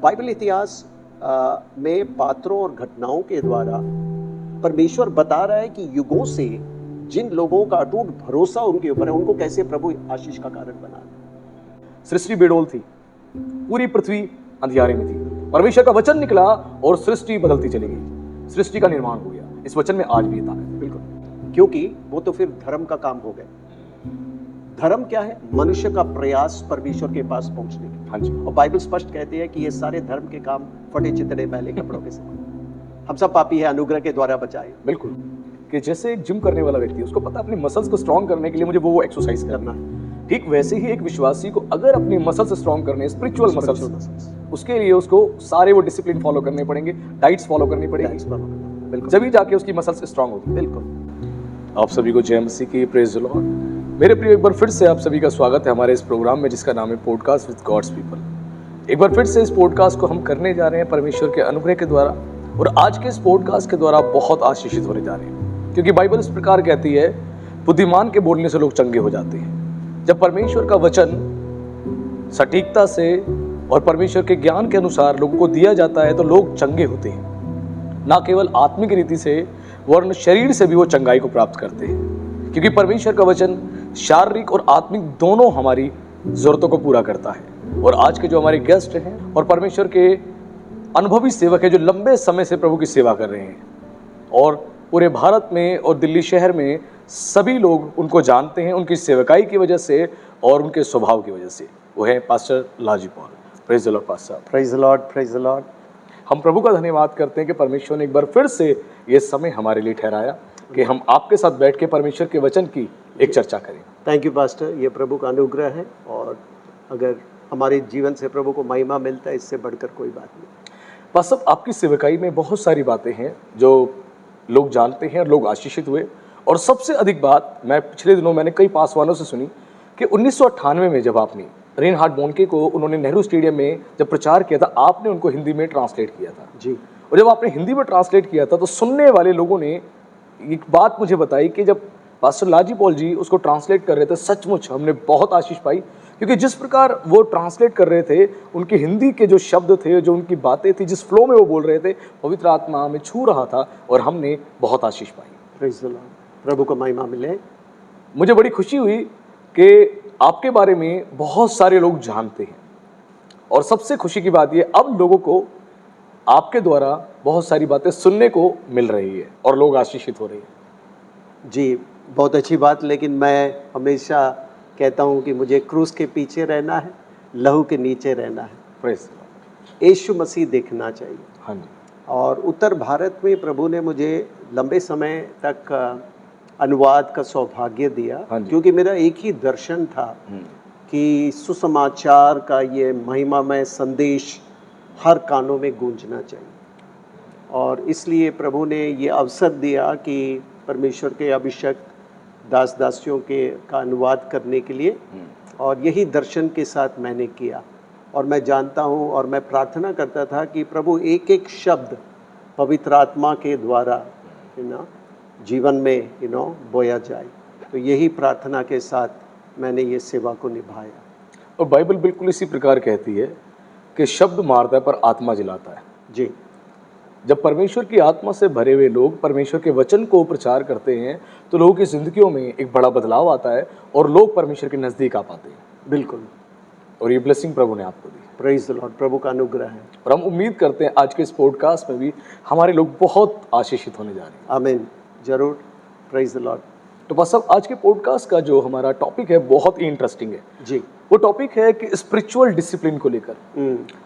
Bible इतिहास में पात्रों और घटनाओं के द्वारा परमेश्वर बता रहा है कि युगों से जिन लोगों का अटूट भरोसा उनके ऊपर है, उनको कैसे प्रभु आशीष का कारण बना। सृष्टि बेडोल थी, पूरी पृथ्वी अंधियारे में थी। परमेश्वर का वचन निकला और सृष्टि बदलती चली गई, सृष्टि का निर्माण हो गया। इस वचन में आज भी ताकत है। बिल्कुल, क्योंकि वो तो फिर धर्म का काम हो गया। धर्म क्या है? मनुष्य का प्रयास परमेश्वर के पास पहुंचने की। हाँ जी। और बाइबल स्पष्ट कहती है कि ये सारे धर्म के काम फटे चितड़े मैले कपड़ों के समान। हम सब पापी है, अनुग्रह के द्वारा बचाए। बिल्कुल, कि जैसे एक जिम करने वाला व्यक्ति, उसको पता है अपनी मसल्स को स्ट्रांग करने के लिए मुझे वो एक्सरसाइज करना है, ठीक वैसे ही एक विश्वासी को अगर अपनी मसल्स स्ट्रांग करने, स्पिरिचुअल मसल्स, उसके लिए उसको सारे वो डिसिप्लिन फॉलो करने पड़ेंगे, डाइट्स फॉलो करनी पड़ेगी, बिल्कुल, जब ही जाके उसकी मसल्स स्ट्रांग होगी। बिल्कुल। आप सभी को जय मसीह की, प्रेज द लॉर्ड। मेरे प्रिय, एक बार फिर से आप सभी का स्वागत है हमारे इस प्रोग्राम में जिसका नाम है पॉडकास्ट विद गॉड्स पीपल। एक बार फिर से इस पॉडकास्ट को हम करने जा रहे हैं परमेश्वर के अनुग्रह के द्वारा, और आज के इस पॉडकास्ट के द्वारा बहुत आशीषित होने जा रहे हैं, क्योंकि बाइबल इस प्रकार कहती है, बुद्धिमान के बोलने से लोग चंगे हो जाते हैं। जब परमेश्वर का वचन सटीकता से और परमेश्वर के ज्ञान के अनुसार लोगों को दिया जाता है तो लोग चंगे होते हैं, ना केवल आत्मिक रीति से वरन शरीर से भी वो चंगाई को प्राप्त करते हैं, क्योंकि परमेश्वर का वचन शारीरिक और आत्मिक दोनों हमारी जरूरतों को पूरा करता है। और आज के जो हमारे गेस्ट हैं और परमेश्वर के अनुभवी सेवक हैं, जो लंबे समय से प्रभु की सेवा कर रहे हैं, और पूरे भारत में और दिल्ली शहर में सभी लोग उनको जानते हैं उनकी सेवकाई की वजह से और उनके स्वभाव की वजह से, वो है pastor Laji Paul. Praise the lord pastor. Praise the lord, praise the lord. हम प्रभु का धन्यवाद करते हैं कि परमेश्वर ने एक बार फिर से ये समय हमारे लिए ठहराया कि हम आपके साथ बैठ के परमेश्वर के वचन की एक चर्चा करें। थैंक यू पास्टर, ये प्रभु का अनुग्रह है, और अगर हमारे जीवन से प्रभु को महिमा मिलता है, इससे बढ़कर कोई बात नहीं। पास्टर, आपकी सेवकाई में बहुत सारी बातें हैं जो लोग जानते हैं और लोग आशीषित हुए, और सबसे अधिक बात मैं पिछले दिनों मैंने कई पासवानों से सुनी कि 1998 में जब आपने रेनहार्ड बोनके को उन्होंने नेहरू स्टेडियम में जब प्रचार किया था, आपने उनको हिंदी में ट्रांसलेट किया था जी। और जब आपने हिंदी में ट्रांसलेट किया था तो सुनने वाले लोगों ने एक बात मुझे बताई कि जब पास्टर लाजी पॉल जी उसको ट्रांसलेट कर रहे थे, सचमुच हमने बहुत आशीष पाई, क्योंकि जिस प्रकार वो ट्रांसलेट कर रहे थे, उनकी हिंदी के जो शब्द थे, जो उनकी बातें थी, जिस फ्लो में वो बोल रहे थे, पवित्र आत्मा हमें छू रहा था और हमने बहुत आशीष पाई। प्रेज द लॉर्ड, प्रभु को महिमा मिले। मुझे बड़ी खुशी हुई कि आपके बारे में बहुत सारे लोग जानते हैं, और सबसे खुशी की बात ये, अब लोगों को आपके द्वारा बहुत सारी बातें सुनने को मिल रही है और लोग आशीषित हो रहे हैं। जी, बहुत अच्छी बात। लेकिन मैं हमेशा कहता हूँ कि मुझे क्रूस के पीछे रहना है, लहू के नीचे रहना है। प्रेज यीशु मसीह देखना चाहिए। हाँ जी। और उत्तर भारत में प्रभु ने मुझे लंबे समय तक अनुवाद का सौभाग्य दिया, क्योंकि मेरा एक ही दर्शन था कि सुसमाचार का ये महिमामय संदेश हर कानों में गूंजना चाहिए। और इसलिए प्रभु ने ये अवसर दिया कि परमेश्वर के अभिषेक दास दासियों के का अनुवाद करने के लिए, और यही दर्शन के साथ मैंने किया। और मैं जानता हूँ और मैं प्रार्थना करता था कि प्रभु एक एक शब्द पवित्र आत्मा के द्वारा जीवन में बोया जाए। तो यही प्रार्थना के साथ मैंने ये सेवा को निभाया। और बाइबल बिल्कुल इसी प्रकार कहती है कि शब्द मारता है पर आत्मा जिलाता है। जी। जब परमेश्वर की आत्मा से भरे हुए लोग परमेश्वर के वचन को प्रचार करते हैं तो लोगों की जिंदगियों में एक बड़ा बदलाव आता है और लोग परमेश्वर के नजदीक आ पाते हैं। बिल्कुल। और ये ब्लेसिंग प्रभु ने आपको दी। प्रेज द लॉर्ड, प्रभु का अनुग्रह है। और हम उम्मीद करते हैं आज के इस पॉडकास्ट में भी हमारे लोग बहुत आशीषित होने जा रहे हैं। आमीन, जरूर। Praise the Lord. तो बस अब आज के पॉडकास्ट का जो हमारा टॉपिक है बहुत ही इंटरेस्टिंग है जी। वो टॉपिक है कि स्पिरिचुअल डिसिप्लिन को लेकर।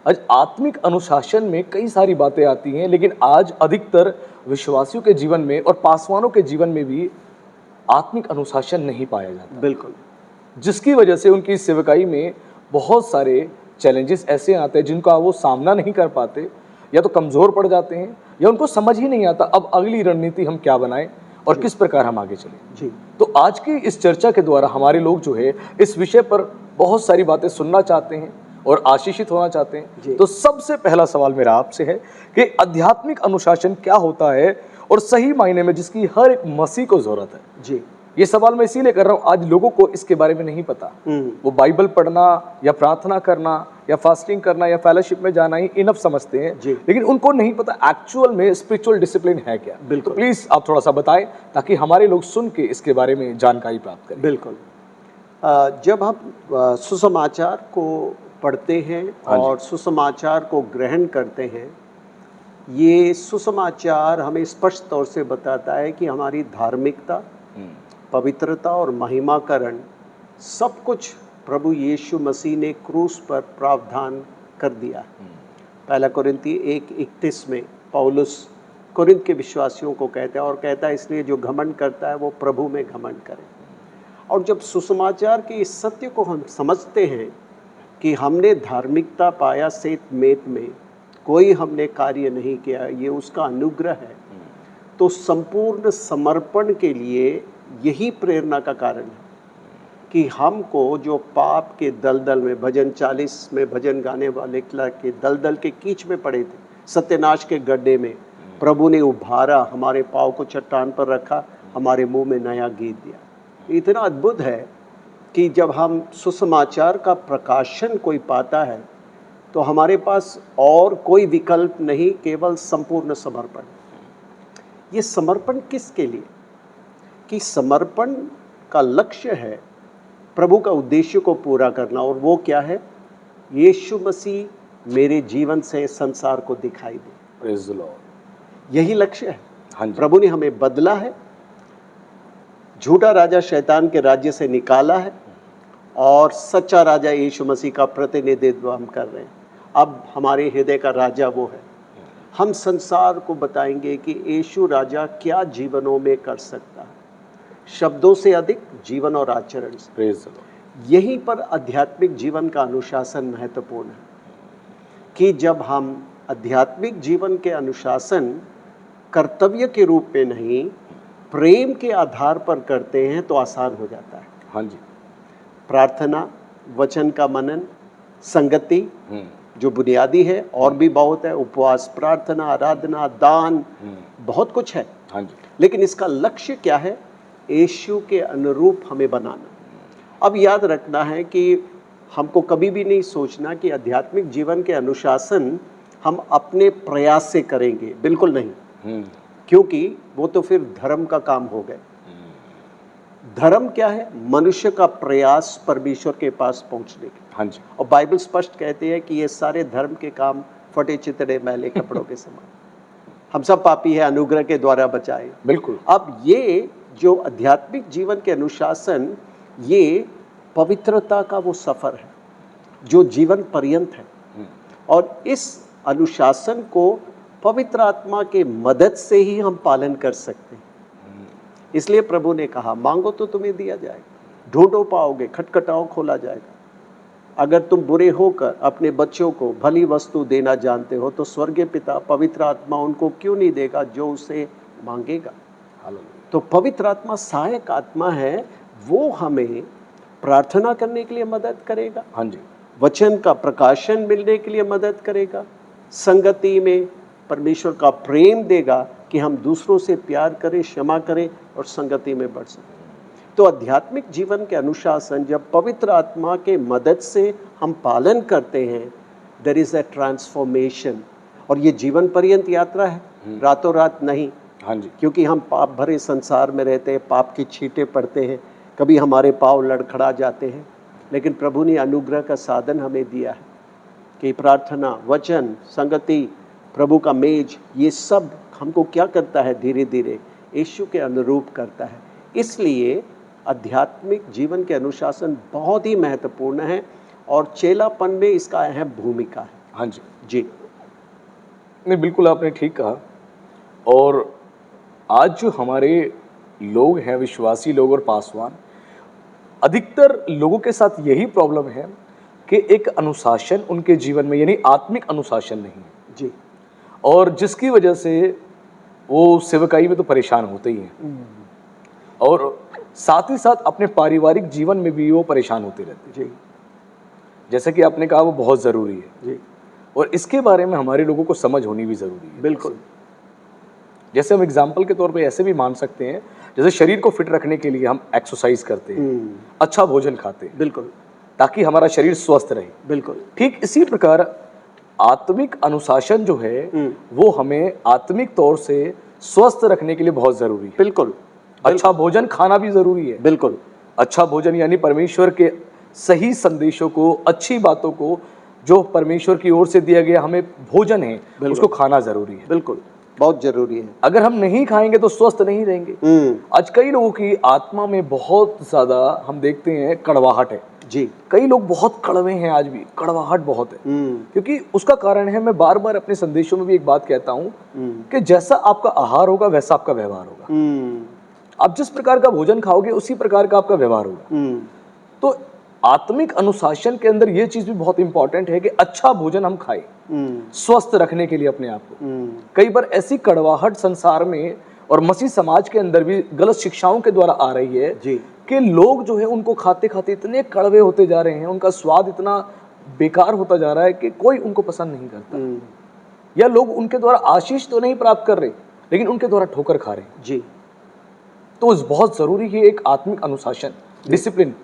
आज आत्मिक अनुशासन में कई सारी बातें आती हैं, लेकिन आज अधिकतर विश्वासियों के जीवन में और पासवानों के जीवन में भी आत्मिक अनुशासन नहीं पाया जाता। बिल्कुल। जिसकी वजह से उनकी सेवकाई में बहुत सारे चैलेंजेस ऐसे आते हैं जिनका वो सामना नहीं कर पाते, या तो कमज़ोर पड़ जाते हैं, या उनको समझ ही नहीं आता अब अगली रणनीति हम क्या बनाएं और किस प्रकार हम आगे चलें। जी। तो आज की इस चर्चा के द्वारा हमारे लोग जो है इस विषय पर बहुत सारी बातें सुनना चाहते हैं और आशीषित होना चाहते हैं। तो सबसे पहला सवाल मेरा आपसे है कि आध्यात्मिक अनुशासन क्या होता है और सही मायने में जिसकी हर एक मसीह को जरूरत है। जी। ये सवाल मैं इसीलिए कर रहा हूँ, आज लोगों को इसके बारे में नहीं पता। वो बाइबल पढ़ना या प्रार्थना करना या फास्टिंग करना या फेलोशिप में जाना ही इनफ समझते हैं, जी। लेकिन उनको नहीं पता एक्चुअल में स्पिरिचुअल डिसिप्लिन है क्या। बिल्कुल। तो प्लीज आप थोड़ा सा बताएं ताकि हमारे लोग सुन के इसके बारे में जानकारी प्राप्त करें। बिल्कुल। जब हम सुसमाचार को पढ़ते हैं हाँ जी। और सुसमाचार को ग्रहण करते हैं, ये सुसमाचार हमें स्पष्ट तौर से बताता है कि हमारी धार्मिकता, पवित्रता और महिमाकरण सब कुछ प्रभु यीशु मसीह ने क्रूस पर प्रावधान कर दिया है। पहला कोरिन्थी 1:31 में पौलुस कोरिन्थ के विश्वासियों को कहता है और कहता है इसलिए जो घमंड करता है वो प्रभु में घमंड करे। और जब सुसमाचार के इस सत्य को हम समझते हैं कि हमने धार्मिकता पाया सेत मेत में, कोई हमने कार्य नहीं किया, ये उसका अनुग्रह है, तो संपूर्ण समर्पण के लिए यही प्रेरणा का कारण है कि हमको जो पाप के दलदल में, भजन 40 में भजन गाने वाले के दलदल के कीच में पड़े थे, सत्यानाश के गड्ढे में, प्रभु ने उभारा, हमारे पाँव को चट्टान पर रखा, हमारे मुंह में नया गीत दिया। इतना अद्भुत है कि जब हम सुसमाचार का प्रकाशन कोई पाता है तो हमारे पास और कोई विकल्प नहीं, केवल संपूर्ण समर्पण। ये समर्पण किसके लिए? कि समर्पण का लक्ष्य है प्रभु का उद्देश्य को पूरा करना, और वो क्या है? यीशु मसीह मेरे जीवन से संसार को दिखाई दे। Praise the Lord. यही लक्ष्य है। हाँ जी। प्रभु ने हमें बदला है, झूठा राजा शैतान के राज्य से निकाला है और सच्चा राजा यीशु मसीह का प्रतिनिधित्व हम कर रहे हैं। अब हमारे हृदय का राजा वो है। हम संसार को बताएंगे कि यीशु राजा क्या जीवनों में कर सकता है, शब्दों से अधिक जीवन और आचरण से। Praise the Lord. यहीं पर आध्यात्मिक जीवन का अनुशासन महत्वपूर्ण है कि जब हम आध्यात्मिक जीवन के अनुशासन कर्तव्य के रूप में नहीं, प्रेम के आधार पर करते हैं तो आसान हो जाता है। हाँ जी। प्रार्थना, वचन का मनन, संगति जो बुनियादी है, और भी बहुत है, उपवास, प्रार्थना, आराधना, दान, बहुत कुछ है। हाँ जी। लेकिन इसका लक्ष्य क्या है? यीशु के अनुरूप हमें बनाना। अब याद रखना है कि हमको कभी भी नहीं सोचना कि आध्यात्मिक जीवन के अनुशासन हम अपने प्रयास से करेंगे, बिल्कुल नहीं। क्योंकि वो तो फिर धर्म का काम हो गए। धर्म क्या है? मनुष्य का प्रयास परमेश्वर के पास पहुंचने के। हाँ जी। और बाइबल स्पष्ट कहती है कि ये सारे धर्म के काम फटे चितड़े मैले कपड़ों के समान। हम सब पापी है, अनुग्रह के द्वारा बचाए। बिल्कुल। अब ये जो आध्यात्मिक जीवन के अनुशासन, ये पवित्रता का वो सफर है जो जीवन पर्यंत है, और इस अनुशासन को पवित्र आत्मा के मदद से ही हम पालन कर सकते हैं। इसलिए प्रभु ने कहा, मांगो तो तुम्हें दिया जाएगा, ढूंढो पाओगे, खटखटाओ खोला जाएगा। अगर तुम बुरे होकर अपने बच्चों को भली वस्तु देना जानते हो तो स्वर्गीय पिता पवित्र आत्मा उनको क्यों नहीं देगा जो उसे मांगेगा। तो पवित्र आत्मा सहायक आत्मा है, वो हमें प्रार्थना करने के लिए मदद करेगा। हाँ जी। वचन का प्रकाशन मिलने के लिए मदद करेगा, संगति में परमेश्वर का प्रेम देगा कि हम दूसरों से प्यार करें, क्षमा करें और संगति में बढ़ सकें। तो आध्यात्मिक जीवन के अनुशासन जब पवित्र आत्मा के मदद से हम पालन करते हैं, देयर इज अ ट्रांसफॉर्मेशन। और ये जीवन पर्यंत यात्रा है, रातों रात नहीं। हाँ जी। क्योंकि हम पाप भरे संसार में रहते हैं, पाप की छींटे पड़ते हैं, कभी हमारे पाँव लड़खड़ा जाते हैं, लेकिन प्रभु ने अनुग्रह का साधन हमें दिया है कि प्रार्थना, वचन, संगति, प्रभु का मेज, ये सब हमको क्या करता है? धीरे धीरे यीशु के अनुरूप करता है। इसलिए आध्यात्मिक जीवन के अनुशासन बहुत ही महत्वपूर्ण है और चेलापन में इसका अहम भूमिका है। हाँ जी। जी नहीं, बिल्कुल आपने ठीक कहा। और आज जो हमारे लोग हैं, विश्वासी लोग और पासवान, अधिकतर लोगों के साथ यही प्रॉब्लम है कि एक अनुशासन उनके जीवन में, यानी आत्मिक अनुशासन नहीं है जी। और जिसकी वजह से वो सेवकाई में तो परेशान होते ही हैं और साथ ही साथ अपने पारिवारिक जीवन में भी वो परेशान होते रहते हैं। जी। जैसा कि आपने कहा, वो बहुत ज़रूरी है जी। और इसके बारे में हमारे लोगों को समझ होनी भी ज़रूरी है। बिल्कुल। जैसे हम एग्जाम्पल के तौर पे ऐसे भी मान सकते हैं, जैसे शरीर को फिट रखने के लिए हम एक्सरसाइज करते हैं, अच्छा भोजन खाते हैं, बिल्कुल। ताकि हमारा शरीर स्वस्थ रहे। बिल्कुल। ठीक इसी प्रकार आत्मिक अनुशासन जो है वो हमें आत्मिक तौर से स्वस्थ रखने के लिए बहुत जरूरी है। बिल्कुल। अच्छा भोजन खाना भी जरूरी है। बिल्कुल। अच्छा भोजन यानी परमेश्वर के सही संदेशों को, अच्छी बातों को, जो परमेश्वर की ओर से दिया गया हमें भोजन है, उसको खाना जरूरी है। बिल्कुल, बहुत जरूरी है। अगर हम नहीं खाएंगे तो स्वस्थ नहीं रहेंगे। आज कई लोगों की आत्मा में बहुत ज्यादा हम देखते हैं कड़वाहट है जी। कई लोग बहुत कड़वे हैं, आज भी कड़वाहट बहुत है। क्योंकि उसका कारण है, मैं बार बार अपने संदेशों में भी एक बात कहता हूं कि जैसा आपका आहार होगा वैसा आपका व्यवहार होगा। आप जिस प्रकार का भोजन खाओगे उसी प्रकार का आपका व्यवहार होगा। तो आत्मिक अनुशासन के अंदर यह चीज भी बहुत इंपॉर्टेंट है कि अच्छा भोजन हम खाएं स्वस्थ रखने के लिए अपने आप को। कई बार ऐसी कड़वाहट संसार में और मसीह समाज के अंदर भी गलत शिक्षाओं के द्वारा आ रही है जी। कि लोग जो है उनको खाते खाते इतने कड़वे होते जा रहे हैं, उनका स्वाद इतना बेकार होता जा रहा है कि कोई उनको पसंद नहीं करता। या लोग उनके द्वारा आशीष तो नहीं प्राप्त कर रहे लेकिन उनके द्वारा ठोकर खा रहे हैं। जी। तो बहुत जरूरी है एक आत्मिक अनुशासन, डिसिप्लिन।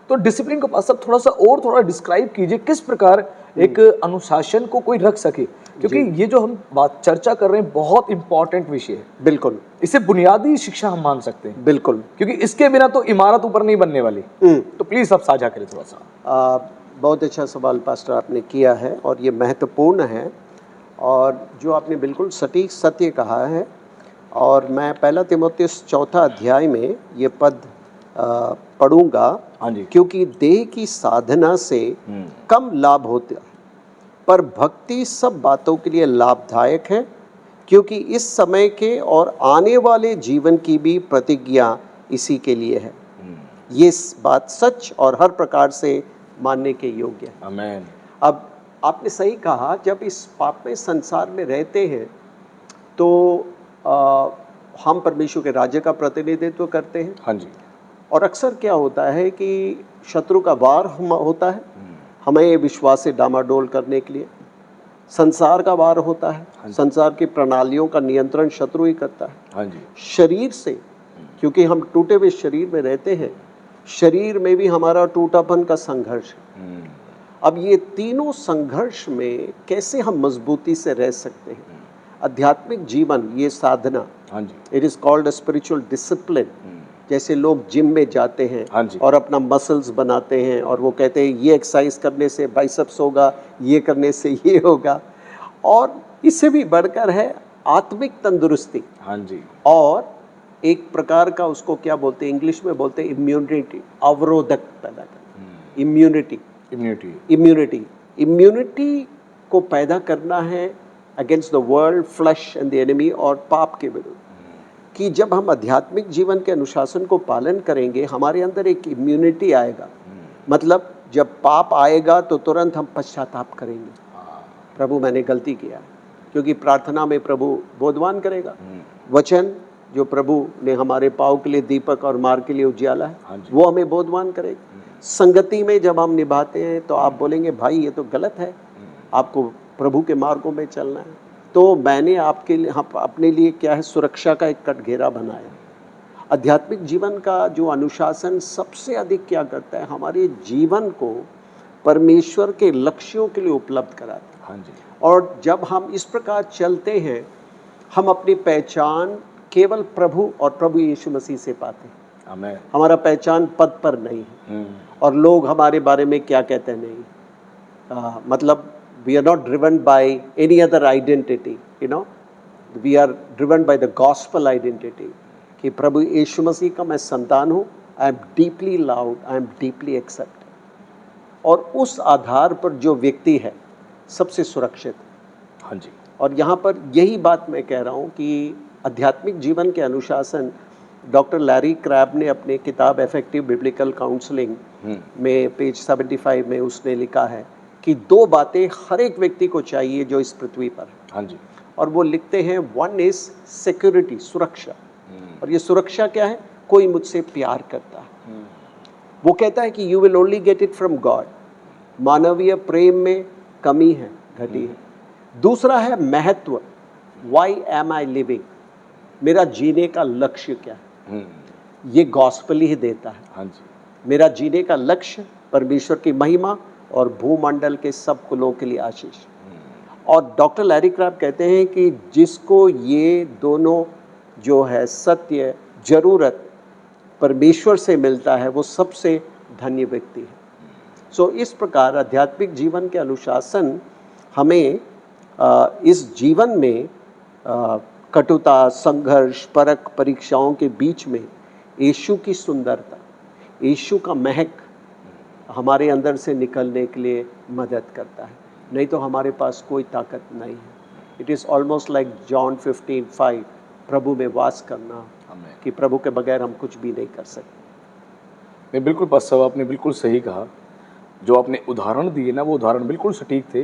तो डिसिप्लिन को सब थोड़ा डिस्क्राइब कीजिए, किस प्रकार एक अनुशासन को कोई रख सके, क्योंकि ये जो हम बात चर्चा कर रहे हैं बहुत इंपॉर्टेंट विषय है। बिल्कुल। इसे बुनियादी शिक्षा हम मान सकते हैं। बिल्कुल। क्योंकि इसके बिना तो इमारत ऊपर नहीं बनने वाली। तो प्लीज आप साझा करें थोड़ा सा। बहुत अच्छा सवाल पास्टर आपने किया है और ये महत्वपूर्ण है, और जो आपने बिल्कुल सटीक सत्य कहा है। और मैं पहला तीमुथियुस 4 अध्याय में ये पद पढ़ूंगा। हाँ जी। क्योंकि देह की साधना से कम लाभ होता है, पर भक्ति सब बातों के लिए लाभदायक है, क्योंकि इस समय के और आने वाले जीवन की भी प्रतिज्ञा इसी के लिए है। ये बात सच और हर प्रकार से मानने के योग्य है। आमीन। अब आपने सही कहा, जब इस पापमय संसार में रहते हैं तो हम परमेश्वर के राज्य का प्रतिनिधित्व करते हैं। हाँ जी। और अक्सर क्या होता है कि शत्रु का वार होता है हमें विश्वास से डामाडोल करने के लिए। संसार का वार होता है, संसार की प्रणालियों का नियंत्रण शत्रु ही करता है। हाँ जी। शरीर से, क्योंकि हम टूटे हुए शरीर में रहते हैं, शरीर में भी हमारा टूटापन का संघर्ष है। अब ये तीनों संघर्ष में कैसे हम मजबूती से रह सकते हैं? आध्यात्मिक जीवन, ये साधना, it is called a spiritual discipline. जैसे लोग जिम में जाते हैं और अपना मसल्स बनाते हैं और वो कहते हैं ये एक्सरसाइज करने से बाइसेप्स होगा, ये करने से ये होगा, और इससे भी बढ़कर है आत्मिक तंदुरुस्ती। हाँ जी। और एक प्रकार का उसको क्या बोलते हैं, इंग्लिश में बोलते हैं इम्यूनिटी, अवरोधक पैदा करना। इम्यूनिटी को पैदा करना है against the world, flash and the enemy, और पाप के विरुद्ध। कि जब हम आध्यात्मिक जीवन के अनुशासन को पालन करेंगे, हमारे अंदर एक इम्यूनिटी आएगा। मतलब जब पाप आएगा तो तुरंत हम पश्चाताप करेंगे, प्रभु मैंने गलती किया, क्योंकि प्रार्थना में प्रभु बोधवान करेगा। वचन जो प्रभु ने हमारे पाँव के लिए दीपक और मार्ग के लिए उजियाला है, वो हमें बोधवान करेगा। संगति में जब हम निभाते हैं तो आप बोलेंगे भाई ये तो गलत है, आपको प्रभु के मार्गों में चलना है। तो मैंने आपके लिए अपने लिए क्या है, सुरक्षा का एक कटघेरा बनाया। आध्यात्मिक जीवन का जो अनुशासन सबसे अधिक क्या करता है, हमारे जीवन को परमेश्वर के लक्ष्यों के लिए उपलब्ध कराता है। हाँ जी। और जब हम इस प्रकार चलते हैं, हम अपनी पहचान केवल प्रभु और प्रभु यीशु मसीह से पाते हैं। आमीन। हमारा पहचान पद पर नहीं है और लोग हमारे बारे में क्या कहते हैं नहीं। मतलब we are not driven by any other identity, you know, we are driven by the gospel identity कि प्रभु यीशु मसीह का मैं संतान हूँ, I am deeply loved, I am deeply accepted। और उस आधार पर जो व्यक्ति है सबसे सुरक्षित। हाँ जी। और यहाँ पर यही बात मैं कह रहा हूँ कि आध्यात्मिक जीवन के अनुशासन, डॉक्टर लैरी क्रैब ने अपने किताब इफेक्टिव बिब्लिकल काउंसलिंग में पेज 75 में उसने लिखा है कि 2 बातें हर एक व्यक्ति को चाहिए जो इस पृथ्वी पर है। हाँ जी। और वो लिखते हैं, 1 इज सिक्योरिटी, सुरक्षा। और ये सुरक्षा क्या है? कोई मुझसे प्यार करता है। वो कहता है कि you will only get it from God. मानवीय प्रेम में कमी है, घटी है। दूसरा है महत्व, वाई एम आई लिविंग, मेरा जीने का लक्ष्य क्या है, ये गॉस्पेल ही देता है। हाँ जी। मेरा जीने का लक्ष्य परमेश्वर की महिमा और भूमंडल के सब कुलों के लिए आशीष। और डॉक्टर लैरी क्राफ्ट कहते हैं कि जिसको ये दोनों जो है सत्य, ज़रूरत परमेश्वर से मिलता है, वो सबसे धन्य व्यक्ति है। सो इस प्रकार आध्यात्मिक जीवन के अनुशासन हमें इस जीवन में कटुता, संघर्ष, परख, परीक्षाओं के बीच में यीशु की सुंदरता, यीशु का महक हमारे अंदर से निकलने के लिए मदद करता है। नहीं तो हमारे पास कोई ताकत नहीं है। It is almost like John 15:5, प्रभु में वास करना, कि प्रभु के बगैर हम कुछ भी नहीं कर सकते। नहीं, बिल्कुल पास्टर साहब, आपने बिल्कुल सही कहा। जो आपने उदाहरण दिए ना, वो उदाहरण बिल्कुल सटीक थे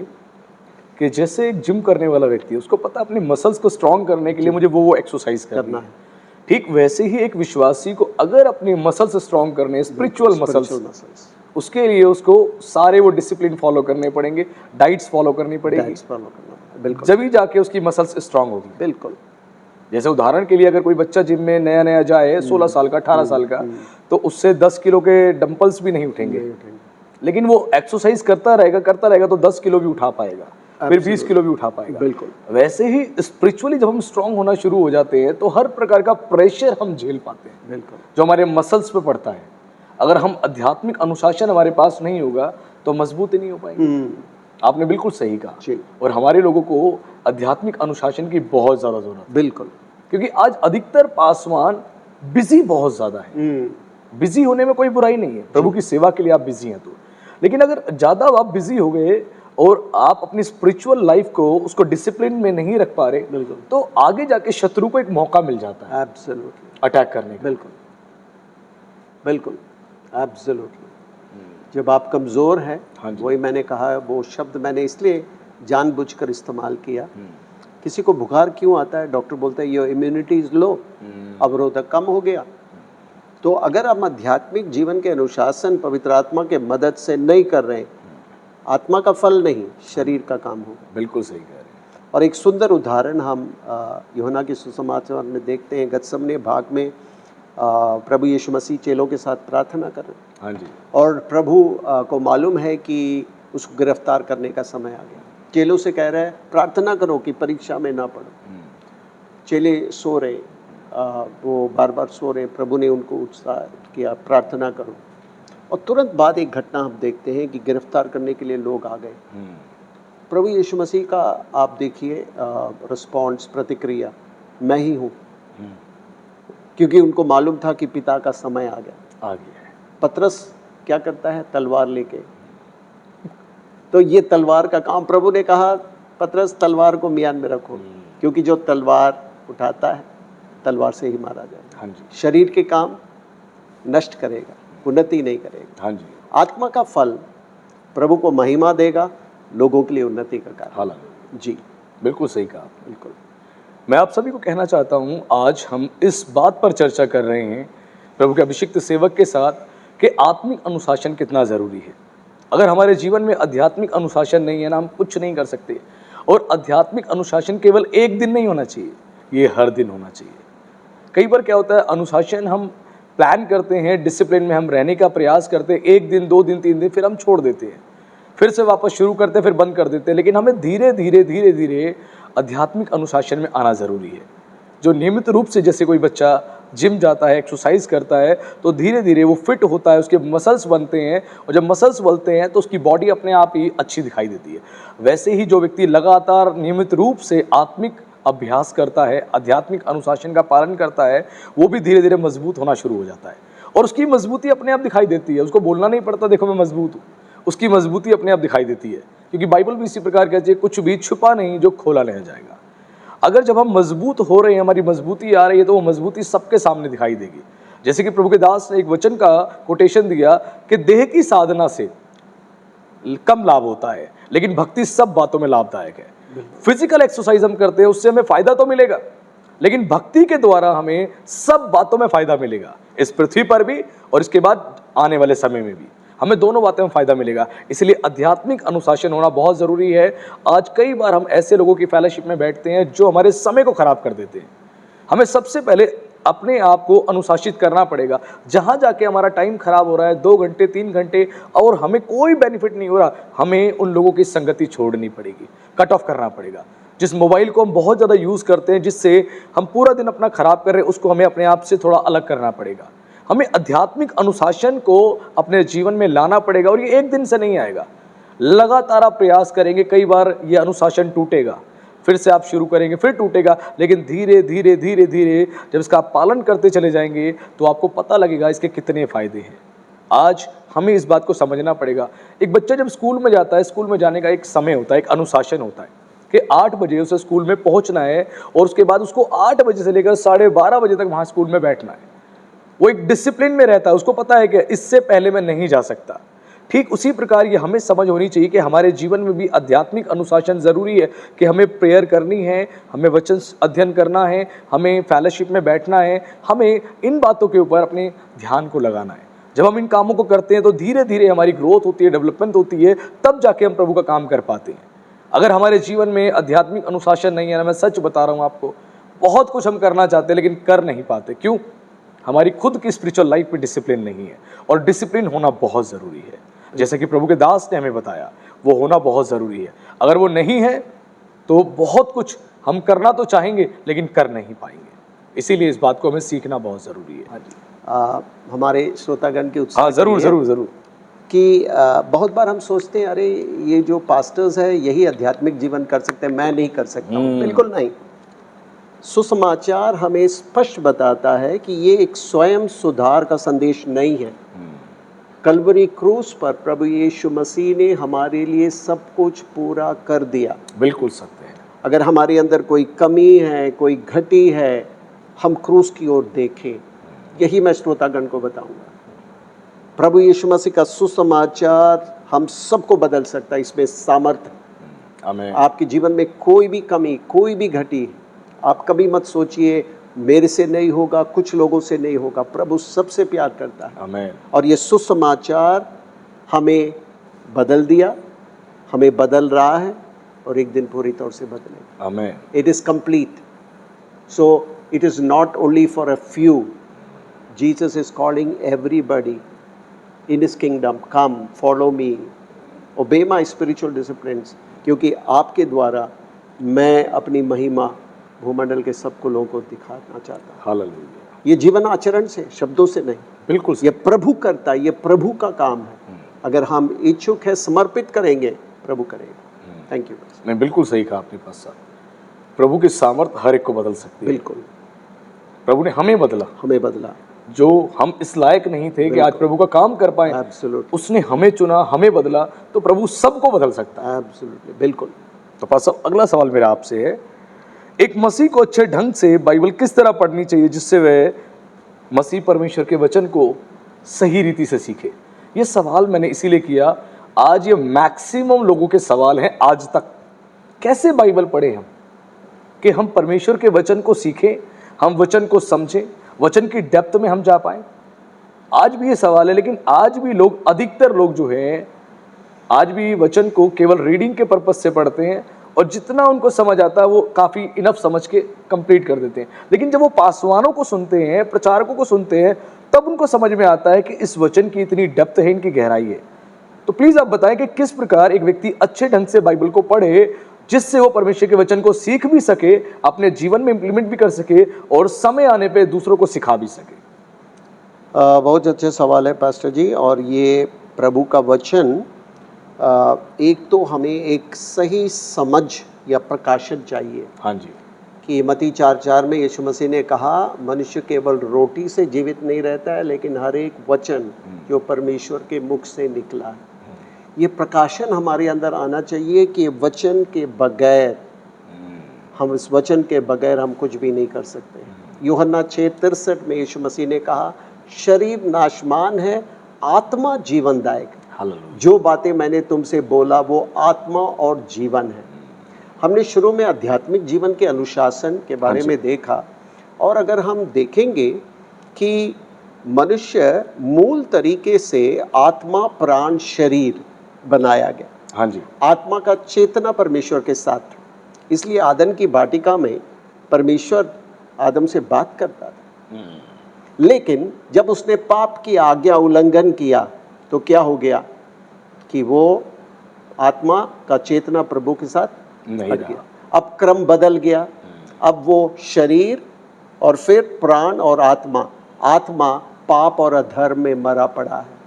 कि जैसे एक जिम करने वाला व्यक्ति है, उसको पता अपने मसल्स को स्ट्रॉन्ग करने के लिए मुझे वो एक्सरसाइज करना है। ठीक वैसे ही एक विश्वासी को अगर अपने मसल्स स्ट्रॉन्ग करने, स्पिरिचुअल मसल्स, उसके लिए उसको सारे वो डिसिप्लिन फॉलो करने पड़ेंगे, डाइट्स फॉलो करनी पड़ेगी, बिल्कुल, जब जाके उसकी मसल्स स्ट्रॉन्ग होगी। बिल्कुल। जैसे उदाहरण के लिए अगर कोई बच्चा जिम में नया नया जाए, 16 साल का, 18 साल का, तो उससे 10 किलो के डंपल्स भी नहीं उठेंगे, लेकिन वो एक्सरसाइज करता रहेगा तो 10 किलो भी उठा पाएगा, फिर 20 किलो भी उठा पाएगा। बिल्कुल। वैसे ही स्पिरिचुअली जब हम स्ट्रांग होना शुरू हो जाते हैं तो हर प्रकार का प्रेशर हम झेल पाते हैं। बिल्कुल। जो हमारे मसल्स पे पड़ता है, अगर हम आध्यात्मिक अनुशासन हमारे पास नहीं होगा तो मजबूत ही नहीं हो पाएंगे। आपने बिल्कुल सही कहा। और हमारे लोगों को आध्यात्मिक अनुशासन की बहुत ज्यादा जरूरत है। बिल्कुल। क्योंकि आज अधिकतर पासवान बिजी बहुत ज्यादा है। बिजी होने में कोई बुराई नहीं है, प्रभु की सेवा के लिए आप बिजी हैं तो, लेकिन अगर ज्यादा आप बिजी हो गए और आप अपनी स्पिरिचुअल लाइफ को उसको डिसिप्लिन में नहीं रख पा रहे, तो आगे जाके शत्रु को एक मौका मिल जाता है एब्सोल्युटली अटैक करने का। बिल्कुल, बिल्कुल, एब्सोल्युटली। जब आप कमज़ोर हैं, वही मैंने कहा, वो शब्द मैंने इसलिए जानबूझकर इस्तेमाल किया। किसी को बुखार क्यों आता है, डॉक्टर बोलता है योर इम्यूनिटी इज लो, अवरोधक कम हो गया। तो अगर हम आध्यात्मिक जीवन के अनुशासन पवित्र आत्मा के मदद से नहीं कर रहे, आत्मा का फल नहीं, शरीर का काम होगा। बिल्कुल सही कह रहे हैं। और एक सुंदर उदाहरण हम यूहन्ना के सुसमाचार में देखते हैं। गतसमने भाग में प्रभु यीशु मसीह चेलों के साथ प्रार्थना कर रहे हैं। हाँ जी। और प्रभु को मालूम है कि उसको गिरफ्तार करने का समय आ गया। चेलों से कह रहे हैं प्रार्थना करो कि परीक्षा में ना पड़ो। चेले सो रहे, वो बार बार सो रहे। प्रभु ने उनको उत्साह किया, प्रार्थना करो। और तुरंत बाद एक घटना हम देखते हैं कि गिरफ्तार करने के लिए लोग आ गए। प्रभु यीशु मसीह का आप देखिए रिस्पॉन्स, प्रतिक्रिया, मैं ही हूँ, क्योंकि उनको मालूम था कि पिता का समय आ गया। पतरस क्या करता है, तलवार लेके। तो ये तलवार का काम, प्रभु ने कहा पतरस तलवार को मियान में रखो, क्योंकि जो तलवार उठाता है तलवार से ही मारा जाएगा। हाँ जी। शरीर के काम नष्ट करेगा, उन्नति नहीं करेगा। हाँ जी। आत्मा का फल प्रभु को महिमा देगा, लोगों के लिए उन्नति का कारण। हालांकि जी बिल्कुल सही कहा। बिल्कुल। मैं आप सभी को कहना चाहता हूँ, आज हम इस बात पर चर्चा कर रहे हैं प्रभु के अभिषिक्त सेवक के साथ कि आत्मिक अनुशासन कितना ज़रूरी है। अगर हमारे जीवन में आध्यात्मिक अनुशासन नहीं है ना, हम कुछ नहीं कर सकते। और आध्यात्मिक अनुशासन केवल एक दिन नहीं होना चाहिए, ये हर दिन होना चाहिए। कई बार क्या होता है, अनुशासन हम प्लान करते हैं, डिसिप्लिन में हम रहने का प्रयास करते हैं, 1 दिन 2 दिन 3 दिन, फिर हम छोड़ देते हैं, फिर से वापस शुरू करते हैं, फिर बंद कर देते हैं। लेकिन हमें धीरे धीरे आध्यात्मिक अनुशासन में आना ज़रूरी है। जो नियमित रूप से, जैसे कोई बच्चा जिम जाता है, एक्सरसाइज करता है, तो धीरे धीरे वो फिट होता है, उसके मसल्स बनते हैं, और जब मसल्स बनते हैं तो उसकी बॉडी अपने आप ही अच्छी दिखाई देती है। वैसे ही जो व्यक्ति लगातार नियमित रूप से आत्मिक अभ्यास करता है, आध्यात्मिक अनुशासन का पालन करता है, वो भी धीरे धीरे मजबूत होना शुरू हो जाता है, और उसकी मजबूती अपने आप दिखाई देती है। उसको बोलना नहीं पड़ता, देखो मैं मजबूत हूँ, उसकी मजबूती अपने आप दिखाई देती है। क्योंकि बाइबल भी इसी प्रकार कहती है, कुछ भी छुपा नहीं जो खोला नहीं जाएगा। अगर जब हम मजबूत हो रहे हैं, हमारी मजबूती आ रही है, तो वो मजबूती सबके सामने दिखाई देगी। जैसे कि प्रभु के दास ने एक वचन का कोटेशन दिया कि देह की साधना से कम लाभ होता है, लेकिन भक्ति सब बातों में लाभदायक है। फिजिकल एक्सरसाइज हम करते हैं, उससे हमें फायदा तो मिलेगा, लेकिन भक्ति के द्वारा हमें सब बातों में फायदा मिलेगा, इस पृथ्वी पर भी और इसके बाद आने वाले समय में भी हमें दोनों बातों में फायदा मिलेगा। इसलिए आध्यात्मिक अनुशासन होना बहुत जरूरी है। आज कई बार हम ऐसे लोगों की फेलोशिप में बैठते हैं जो हमारे समय को खराब कर देते हैं। हमें सबसे पहले अपने आप को अनुशासित करना पड़ेगा। जहाँ जाके हमारा टाइम खराब हो रहा है 2 घंटे 3 घंटे और हमें कोई बेनिफिट नहीं हो रहा, हमें उन लोगों की संगति छोड़नी पड़ेगी, कट ऑफ करना पड़ेगा। जिस मोबाइल को हम बहुत ज़्यादा यूज़ करते हैं, जिससे हम पूरा दिन अपना खराब कर रहे हैं, उसको हमें अपने आप से थोड़ा अलग करना पड़ेगा। हमें आध्यात्मिक अनुशासन को अपने जीवन में लाना पड़ेगा और ये एक दिन से नहीं आएगा। लगातार आप प्रयास करेंगे, कई बार ये अनुशासन टूटेगा, फिर से आप शुरू करेंगे, फिर टूटेगा, लेकिन धीरे धीरे धीरे धीरे जब इसका आप पालन करते चले जाएंगे तो आपको पता लगेगा इसके कितने फायदे हैं। आज हमें इस बात को समझना पड़ेगा। एक बच्चा जब स्कूल में जाता है, स्कूल में जाने का एक समय होता है, एक अनुशासन होता है कि 8 बजे उसे स्कूल में पहुंचना है और उसके बाद उसको 8 बजे से लेकर 12:30 बजे तक वहां स्कूल में बैठना है। वो एक डिसिप्लिन में रहता है, उसको पता है कि इससे पहले मैं नहीं जा सकता। ठीक उसी प्रकार ये हमें समझ होनी चाहिए कि हमारे जीवन में भी आध्यात्मिक अनुशासन ज़रूरी है कि हमें प्रेयर करनी है, हमें वचन अध्ययन करना है, हमें फेलोशिप में बैठना है, हमें इन बातों के ऊपर अपने ध्यान को लगाना है। जब हम इन कामों को करते हैं तो धीरे धीरे हमारी ग्रोथ होती है, डेवलपमेंट होती है, तब जाके हम प्रभु का काम कर पाते हैं। अगर हमारे जीवन में आध्यात्मिक अनुशासन नहीं है ना, मैं सच बता रहा हूँ आपको, बहुत कुछ हम करना चाहते हैं लेकिन कर नहीं पाते। क्यों? हमारी खुद की स्पिरिचुअल लाइफ में डिसिप्लिन नहीं है, और डिसिप्लिन होना बहुत ज़रूरी है। जैसे कि प्रभु के दास ने हमें बताया, वो होना बहुत ज़रूरी है। अगर वो नहीं है तो बहुत कुछ हम करना तो चाहेंगे लेकिन कर नहीं पाएंगे। इसीलिए इस बात को हमें सीखना बहुत ज़रूरी है। हाँ जी, हमारे श्रोतागण के उत्साह हाँ, ज़रूर ज़रूर ज़रूर कि बहुत बार हम सोचते हैं अरे ये जो पास्टर्स है यही आध्यात्मिक जीवन कर सकते हैं, मैं नहीं कर सकता हूँ। बिल्कुल नहीं। सुसमाचार हमें स्पष्ट बताता है कि ये एक स्वयं सुधार का संदेश नहीं है। कल्वरी क्रूस पर प्रभु यीशु मसीह ने हमारे लिए सब कुछ पूरा कर दिया। बिल्कुल सत्य है। अगर हमारे अंदर कोई कमी है, कोई घटी है, हम क्रूस की ओर देखें। यही मैं श्रोतागण को बताऊंगा। प्रभु यीशु मसीह का सुसमाचार हम सबको बदल सकता है, इसमें सामर्थ्य। आमीन। आपके जीवन में कोई भी कमी, कोई भी घटी, आप कभी मत सोचिए मेरे से नहीं होगा, कुछ लोगों से नहीं होगा। प्रभु सबसे प्यार करता है। आमीन। और ये सुसमाचार हमें बदल दिया, हमें बदल रहा है और एक दिन पूरी तौर से बदलेगा। आमीन। It is complete. So it is not only for a few. Jesus is calling everybody in his kingdom, come, follow me, obey my spiritual disciplines, क्योंकि आपके द्वारा मैं अपनी महिमा भूमंडल के सबको लोगों को दिखाना चाहता हूँ। हालेलुया। ये जीवन आचरण से, शब्दों से नहीं। बिल्कुल ये प्रभु करता है, ये प्रभु का काम है। अगर हम इच्छुक है, समर्पित करेंगे, प्रभु करेगा। Thank you. नहीं, बिल्कुल सही कहा आपने पास्टर। प्रभु की सामर्थ हर एक को बदल सकती है। बिल्कुल। प्रभु ने हमें बदला, हमें बदला। जो हम इस लायक नहीं थे कि आज प्रभु का काम कर पाए, Absolutely. उसने हमें चुना, हमें बदला, तो प्रभु सबको बदल सकता है। Absolutely. बिल्कुल। तो पास्टर, अगला सवाल मेरा आपसे है, एक मसीह को अच्छे ढंग से बाइबल किस तरह पढ़नी चाहिए जिससे वह मसीह परमेश्वर के वचन को सही रीति से सीखे? ये सवाल मैंने इसीलिए किया, आज ये मैक्सिमम लोगों के सवाल हैं आज तक। कैसे बाइबल पढ़ें हम कि हम परमेश्वर के वचन को सीखें, हम वचन को समझें, वचन की डेप्थ में हम जा पाएं? आज भी ये सवाल है। लेकिन आज भी लोग, अधिकतर लोग जो हैं, आज भी वचन को केवल रीडिंग के पर्पज से पढ़ते हैं और जितना उनको समझ आता है वो काफ़ी इनफ समझ के कंप्लीट कर देते हैं। लेकिन जब वो पासवानों को सुनते हैं, प्रचारकों को सुनते हैं, तब उनको समझ में आता है कि इस वचन की इतनी डेप्थ है, इनकी गहराई है। तो प्लीज़ आप बताएं कि किस प्रकार एक व्यक्ति अच्छे ढंग से बाइबल को पढ़े जिससे वो परमेश्वर के वचन को सीख भी सके, अपने जीवन में इंप्लीमेंट भी कर सके और समय आने पे दूसरों को सिखा भी सके। बहुत अच्छे सवाल है पास्टर जी। और ये प्रभु का वचन, एक तो हमें एक सही समझ या प्रकाशन चाहिए। हाँ जी। कि मत्ती 4:4 में यीशु मसीह ने कहा, मनुष्य केवल रोटी से जीवित नहीं रहता है लेकिन हर एक वचन जो परमेश्वर के मुख से निकला है। ये प्रकाशन हमारे अंदर आना चाहिए कि वचन के बगैर, हम इस वचन के बगैर हम कुछ भी नहीं कर सकते। यूहन्ना 6:63 में यीशु मसीह ने कहा, शरीर नाशमान है, आत्मा जीवनदायक। जो बातें मैंने तुमसे बोला वो आत्मा और जीवन है। हमने शुरू में आध्यात्मिक जीवन के अनुशासन के बारे में देखा, और अगर हम देखेंगे कि मनुष्य मूल तरीके से आत्मा, प्राण, शरीर बनाया गया। हाँ जी। आत्मा का चेतना परमेश्वर के साथ था, इसलिए आदम की वाटिका में परमेश्वर आदम से बात करता था। लेकिन जब उसने पाप की आज्ञा उल्लंघन किया तो क्या हो गया कि वो आत्मा का चेतना प्रभु के साथ नहीं हट रहा। गया। अब क्रम बदल गया। अब वो शरीर और फिर प्राण और आत्मा पाप और अधर्म में मरा पड़ा है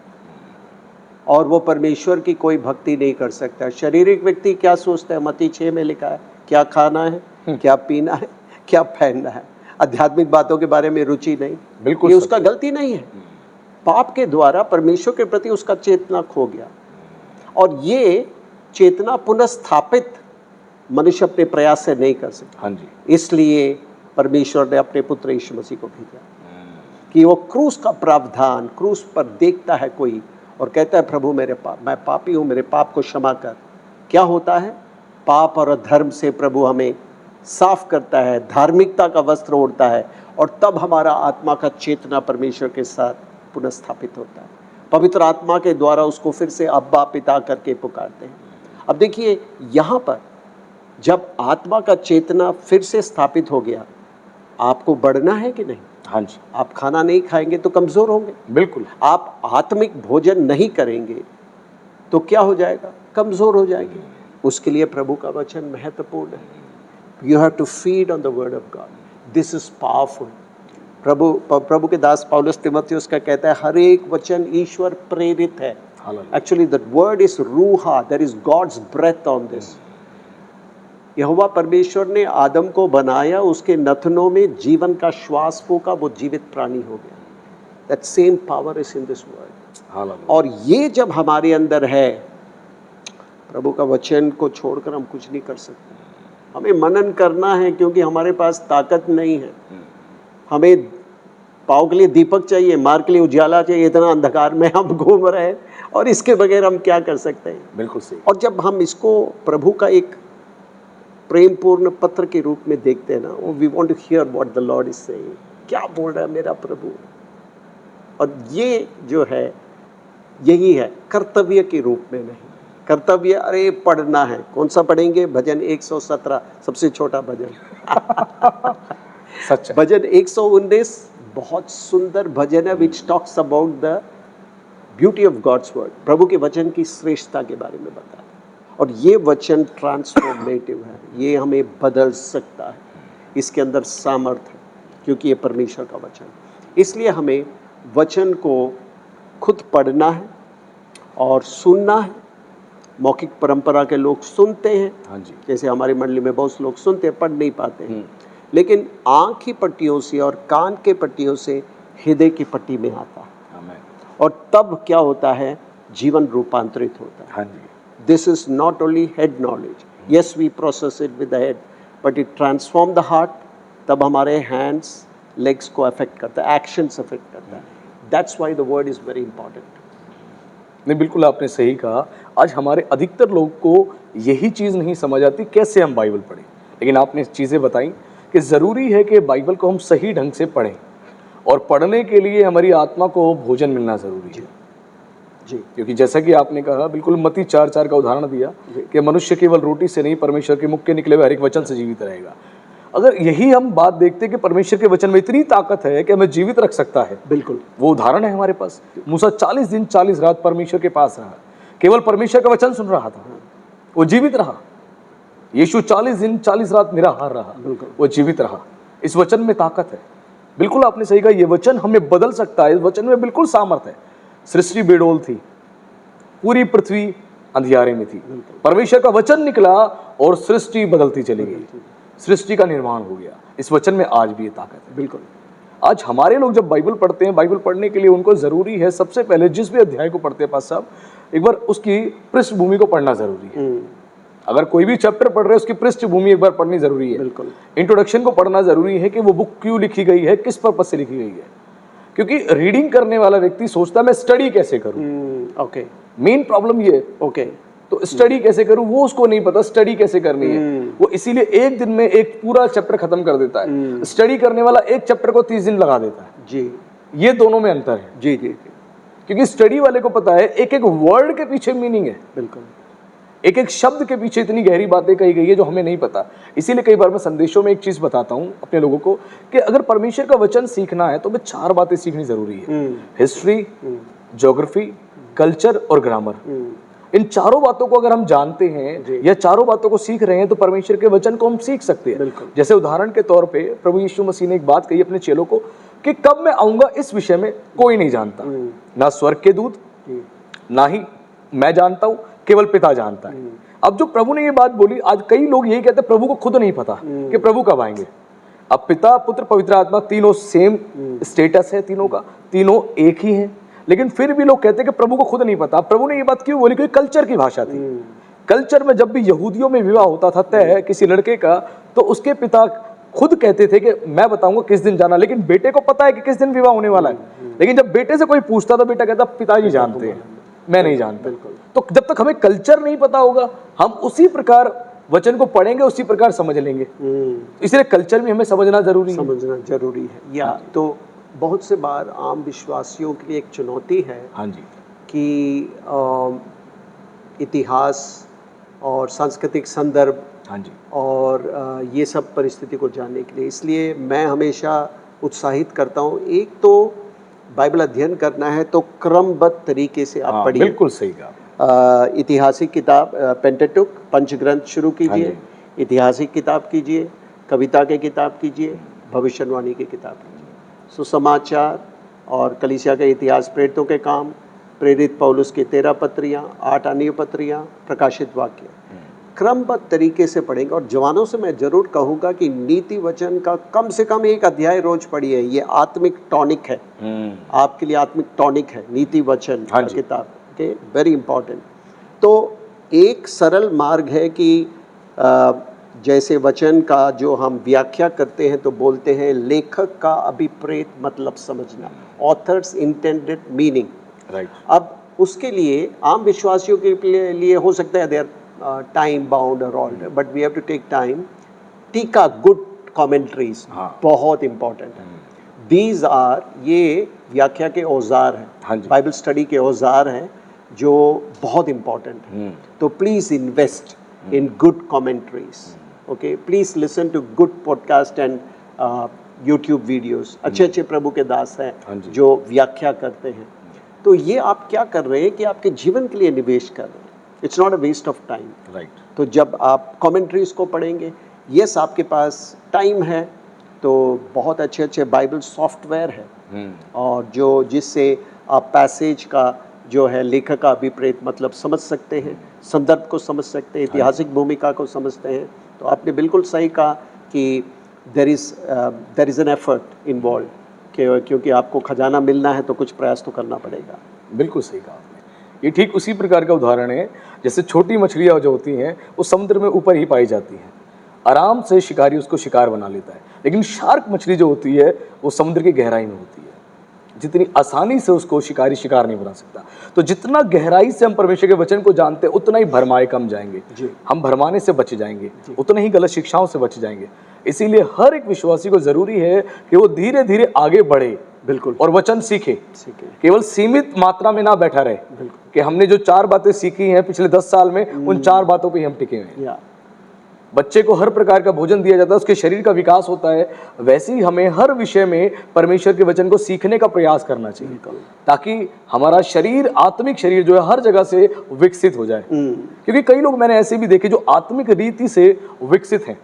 और वो परमेश्वर की कोई भक्ति नहीं कर सकता। शारीरिक व्यक्ति क्या सोचता है? मत्ती 6 में लिखा है, क्या खाना है, क्या पीना है, क्या पहनना है। आध्यात्मिक बातों के बारे में रुचि नहीं। बिल्कुल ये सत्य। उसका गलती नहीं है। पाप के द्वारा परमेश्वर के प्रति उसका चेतना खो गया और ये चेतना पुनर्स्थापित मनुष्य अपने प्रयास से नहीं कर सकता। हाँ जी। इसलिए परमेश्वर ने अपने पुत्र यीशु मसीह को भेजा कि वो क्रूस का प्रावधान, क्रूस पर देखता है कोई और कहता है, प्रभु मैं पापी हूँ, मेरे पाप को क्षमा कर। क्या होता है? पाप और अधर्म से प्रभु हमें साफ करता है, धार्मिकता का वस्त्र ओढ़ता है और तब हमारा आत्मा का चेतना परमेश्वर के साथ पुनर्स्थापित होता है। पवित्र आत्मा के द्वारा उसको फिर से अब्बा पिता करके पुकारते हैं। अब देखिए, यहाँ पर जब आत्मा का चेतना फिर से स्थापित हो गया, आपको बढ़ना है कि नहीं? हाँ जी। आप खाना नहीं खाएंगे तो कमजोर होंगे। बिल्कुल। आप आत्मिक भोजन नहीं करेंगे तो क्या हो जाएगा? कमजोर हो जाएंगे। उसके लिए प्रभु का वचन महत्वपूर्ण है। You have to feed on the word of God. This is powerful. प्रभु के दास पौलुस तीमुथियुस का कहता है, हर एक वचन ईश्वर प्रेरित है। एक्चुअली दैट वर्ड इज रूहा, there is God's breath on this. यहोवा परमेश्वर ने आदम को बनाया, उसके नथनों में जीवन का श्वास फूंका, वो जीवित प्राणी हो गया। That same power is in this word. और ये जब हमारे अंदर है, प्रभु का वचन को छोड़कर हम कुछ नहीं कर सकते। हमें मनन करना है क्योंकि हमारे पास ताकत नहीं है। हमें पाँव के लिए दीपक चाहिए, मार्ग के लिए उजाला चाहिए। इतना अंधकार में हम घूम रहे हैं और इसके बगैर हम क्या कर सकते हैं? बिल्कुल सही। और जब हम इसको प्रभु का एक प्रेमपूर्ण पत्र के रूप में देखते हैं ना, we want to hear what the Lord is saying. क्या बोल रहा है मेरा प्रभु? और ये जो है, यही है, कर्तव्य के रूप में नहीं। कर्तव्य अरे पढ़ना है, कौन सा पढ़ेंगे? भजन 117, सबसे छोटा भजन। सच है। भजन 119 बहुत सुंदर भजन है, which talks about the beauty of God's word. प्रभु के वचन की श्रेष्ठता के बारे में बताया और ये वचन ट्रांसफॉर्मेटिव है, ये हमें बदल सकता है। इसके अंदर सामर्थ्य है क्योंकि ये परमेश्वर का वचन। इसलिए हमें वचन को खुद पढ़ना है और सुनना है। मौखिक परंपरा के लोग सुनते हैं। हाँ जी। जैसे हमारी मंडली में बहुत लोग सुनते हैं, पढ़ नहीं पाते हैं। लेकिन आँख की पट्टियों से और कान के पट्टियों से हृदय की पट्टी में आता है। आमीन। और तब क्या होता है? जीवन रूपांतरित होता है। हाँ जी। This is not only head knowledge. Yes, we process it with the head, but it transforms the heart. तब हमारे hands, legs को affect करता है, actions affect करता है. That's why the word is very important. नहीं, बिल्कुल आपने सही कहा। आज हमारे अधिकतर लोग को यही चीज़ नहीं समझ आती कैसे हम बाइबल पढ़ें। लेकिन आपने चीज़ें बताई कि ज़रूरी है कि बाइबल को हम सही ढंग से पढ़ें और पढ़ने के लिए हमारी आत्मा को भोजन मिलना ज़रूरी है जी। क्योंकि जैसा कि आपने कहा, बिल्कुल मत्ती 4:4 का उदाहरण दिया कि मनुष्य केवल रोटी से नहीं, परमेश्वर के मुख के निकले हुए हर एक वचन से जीवित रहेगा। अगर यही हम बात देखते कि परमेश्वर के वचन में इतनी ताकत है कि हमें जीवित रख सकता है, बिल्कुल वो उदाहरण है हमारे पास। मूसा 40 दिन 40 रात परमेश्वर के पास रहा, केवल परमेश्वर का वचन सुन रहा था, वो जीवित रहा। यीशु 40 दिन 40 रात निराहार रहा, वो जीवित रहा। इस वचन में ताकत है। बिल्कुल आपने सही कहा, ये वचन हमें बदल सकता है। इस वचन में बिल्कुल सामर्थ है। सृष्टि बेडोल थी, पूरी पृथ्वी अंधियारे में थी, परमेश्वर का वचन निकला और सृष्टि बदलती चली गई, सृष्टि का निर्माण हो गया। इस वचन में आज भी ये ताकत है। बिल्कुल। आज हमारे लोग जब बाइबल पढ़ते हैं, बाइबल पढ़ने के लिए उनको जरूरी है, सबसे पहले जिस भी अध्याय को पढ़ते हैं पास साहब, एक बार उसकी पृष्ठभूमि को पढ़ना जरूरी है। अगर कोई भी चैप्टर पढ़ रहे हैं, उसकी पृष्ठभूमि एक बार पढ़नी जरूरी है। बिल्कुल। इंट्रोडक्शन को पढ़ना जरूरी है कि वो बुक क्यों लिखी गई है, किस पर्पस से लिखी गई है। क्योंकि रीडिंग करने वाला व्यक्ति सोचता है मैं स्टडी कैसे करूं। ओके। मेन प्रॉब्लम ये, ओके, तो स्टडी कैसे करूं वो उसको नहीं पता, स्टडी कैसे करनी है। वो इसीलिए एक दिन में एक पूरा चैप्टर खत्म कर देता है। स्टडी करने वाला एक चैप्टर को 30 दिन लगा देता है। जी, ये दोनों में अंतर है। जी जी जी। क्योंकि स्टडी वाले को पता है एक एक वर्ड के पीछे मीनिंग है। बिल्कुल। एक एक शब्द के पीछे इतनी गहरी बातें कही गई है जो हमें नहीं पता। इसीलिए कई बार मैं संदेशों में एक चीज बताता हूँ अपने लोगों को कि अगर परमेश्वर का वचन सीखना है तो हमें 4 बातें सीखनी जरूरी है। हिस्ट्री, ज्योग्राफी, कल्चर और ग्रामर। इन चारों बातों को अगर हम जानते हैं या चारों बातों को सीख रहे हैं तो परमेश्वर के वचन को हम सीख सकते हैं। जैसे उदाहरण के तौर पे प्रभु यीशु मसीह ने एक बात कही अपने चेलों को कि कब मैं आऊंगा इस विषय में कोई नहीं जानता, ना स्वर्ग के दूत, ना ही मैं जानता हूं, केवल पिता जानता है। अब जो प्रभु ने ये बात बोली, आज कई लोग यही कहते हैं प्रभु को खुद नहीं पता कि प्रभु कब आएंगे। अब पिता, पुत्र, पवित्र आत्मा तीनों सेम स्टेटस है, तीनों का, तीनों एक ही है, लेकिन फिर भी लोग कहते हैं कि प्रभु को खुद नहीं पता। प्रभु ने ये बात क्यों बोली? क्योंकि कल्चर की भाषा थी। कल्चर में जब भी यहूदियों में विवाह होता था तय किसी लड़के का, तो उसके पिता खुद कहते थे कि मैं बताऊंगा किस दिन जाना, लेकिन बेटे को पता है कि किस दिन विवाह होने वाला है। लेकिन जब बेटे से कोई पूछता तो बेटा कहता पिताजी जानते हैं, मैं नहीं जानता। तो जब तक हमें कल्चर नहीं पता होगा, हम उसी प्रकार वचन को पढ़ेंगे, उसी प्रकार समझ लेंगे। इसलिए कल्चर भी हमें समझना जरूरी है। या तो बहुत से बार आम विश्वासियों के लिए एक चुनौती है कि इतिहास और सांस्कृतिक संदर्भ और ये सब परिस्थिति को जानने के लिए, इसलिए मैं हमेशा उत्साहित करता हूँ। एक तो बाइबल अध्ययन करना है तो क्रमबद्ध तरीके से आप पढ़िए। बिल्कुल सही कहा। ऐतिहासिक किताब पेंटेटुक, पंचग्रंथ शुरू कीजिए, ऐतिहासिक किताब कीजिए, कविता की किताब कीजिए, भविष्यवाणी की किताब कीजिए, सुसमाचार और कलीसिया के इतिहास, प्रेरितों के काम, प्रेरित पौलुस की 13 पत्रियाँ, 8 अन्य पत्रियाँ, प्रकाशित वाक्य, क्रमबद्ध तरीके से पढ़ेंगे। और जवानों से मैं जरूर कहूँगा कि नीति वचन का कम से कम एक अध्याय रोज पढ़िए। ये आत्मिक टॉनिक है, आपके लिए आत्मिक टॉनिक है नीति वचन किताब के, वेरी इंपॉर्टेंट। तो एक सरल मार्ग है कि जैसे वचन का जो हम व्याख्या करते हैं तो बोलते हैं लेखक का अभिप्रेत मतलब समझना, ऑथर्स इंटेंडेड मीनिंग। राइट। अब उसके लिए आम विश्वासियों के लिए हो सकता है देयर टाइम बाउंड और all, but we have to take time. टीका, गुड कमेंट्रीज बहुत इंपॉर्टेंट है। दीज आर, ये व्याख्या के औजार हैं, बाइबल स्टडी के औजार हैं जो बहुत इंपॉर्टेंट है। तो please invest in good commentaries, okay, please listen to good podcast and YouTube videos। अच्छे प्रभु के दास हैं जो व्याख्या करते हैं। तो ये आप क्या कर रहे हैं कि आपके जीवन के लिए निवेश कर रहे हैं। It's not a waste of time. Right. तो जब आप कमेंट्रीज को पढ़ेंगे, यस आपके पास टाइम है तो बहुत अच्छे बाइबल सॉफ्टवेयर है और जिससे आप पैसेज का जो है लेखक का अभिप्रेत मतलब समझ सकते हैं, संदर्भ को समझ सकते हैं, ऐतिहासिक भूमिका को समझते हैं। तो आपने बिल्कुल सही कहा कि there is an effort involve, क्योंकि आपको खजाना मिलना है तो कुछ प्रयास तो करना पड़ेगा। बिल्कुल सही कहा आपने। ये ठीक उसी प्रकार का उदाहरण है जैसे छोटी मछलियाँ जो होती हैं वो समुद्र में ऊपर ही पाई जाती हैं, आराम से शिकारी उसको शिकार बना लेता है। लेकिन शार्क मछली जो होती है वो समुद्र की गहराई में होती है, जितनी आसानी से उसको शिकारी शिकार नहीं बना सकता। तो जितना गहराई से हम परमेश्वर के वचन को जानते हैं उतना ही भरमाए कम जाएंगे, हम भरमाने से बच जाएंगे, उतना ही गलत शिक्षाओं से बच जाएंगे। इसीलिए हर एक विश्वासी को जरूरी है कि वो धीरे धीरे आगे बढ़े, बिल्कुल, और वचन सीखे। केवल सीमित मात्रा में ना बैठा रहे कि हमने जो 4 बातें सीखी हैं पिछले 10 साल में उन 4 बातों पे हम टिके हुए हैं। बच्चे को हर प्रकार का भोजन दिया जाता है, उसके शरीर का विकास होता है। वैसे ही हमें हर विषय में परमेश्वर के वचन को सीखने का प्रयास करना चाहिए ताकि हमारा शरीर, आत्मिक शरीर जो है हर जगह से विकसित हो जाए। क्योंकि कई लोग मैंने ऐसे भी देखे जो आत्मिक रीति से विकसित हैं,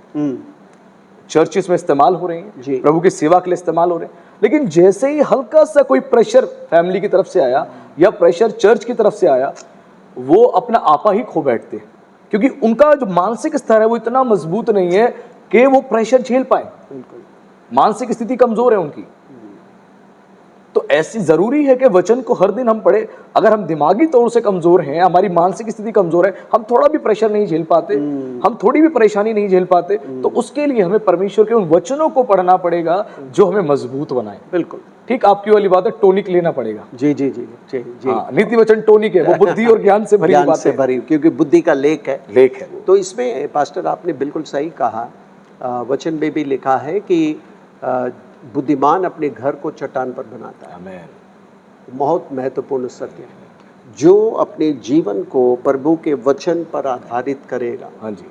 चर्चिस में इस्तेमाल हो रहे हैं, प्रभु की सेवा के लिए इस्तेमाल हो रहे हैं, लेकिन जैसे ही हल्का सा कोई प्रेशर फैमिली की तरफ से आया या प्रेशर चर्च की तरफ से आया, वो अपना आपा ही खो बैठते हैं, क्योंकि उनका जो मानसिक स्तर है वो इतना मजबूत नहीं है कि वो प्रेशर झेल पाए। मानसिक स्थिति कमजोर है उनकी। तो ऐसी जरूरी है कि वचन को हर दिन हम पढ़े। अगर हम दिमागी तौर से कमजोर हैं, हमारी मानसिक स्थिति कमजोर है, हम थोड़ा भी प्रेशर नहीं झेल पाते, हम थोड़ी भी परेशानी नहीं झेल पाते, तो उसके लिए हमें परमेश्वर के उन वचनों को पढ़ना पड़ेगा जो हमें मजबूत बनाए। बिल्कुल ठीक, आपकी वाली बात है, टॉनिक लेना पड़ेगा। जी जी जी जी जी। नीति वचन टॉनिक है, वो बुद्धि और ज्ञान से भरी बात है, क्योंकि बुद्धि का लेक है। तो इसमें पास्टर आपने बिल्कुल सही कहा, वचन में भी लिखा है कि बुद्धिमान अपने घर को चट्टान पर बनाता है। आमीन। बहुत महत्वपूर्ण सत्य है। जो अपने जीवन को प्रभु के वचन पर आधारित करेगा, हाँ जी,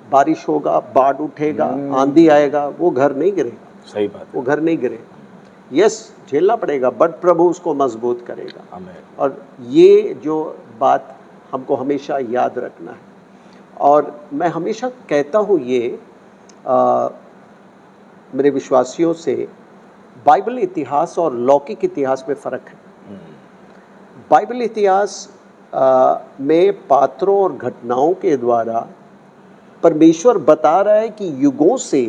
बारिश होगा, बाढ़ उठेगा, आंधी आएगा, वो घर नहीं गिरेगा, सही बात है। वो घर नहीं गिरेगा। यस, झेलना पड़ेगा, बट प्रभु उसको मजबूत करेगा। आमीन। और ये जो बात हमको हमेशा याद रखना है। और मैं हमेशा कहता हूँ ये मेरे विश्वासियों से, बाइबल इतिहास और लौकिक इतिहास में फ़र्क है। बाइबल इतिहास में पात्रों और घटनाओं के द्वारा परमेश्वर बता रहा है कि युगों से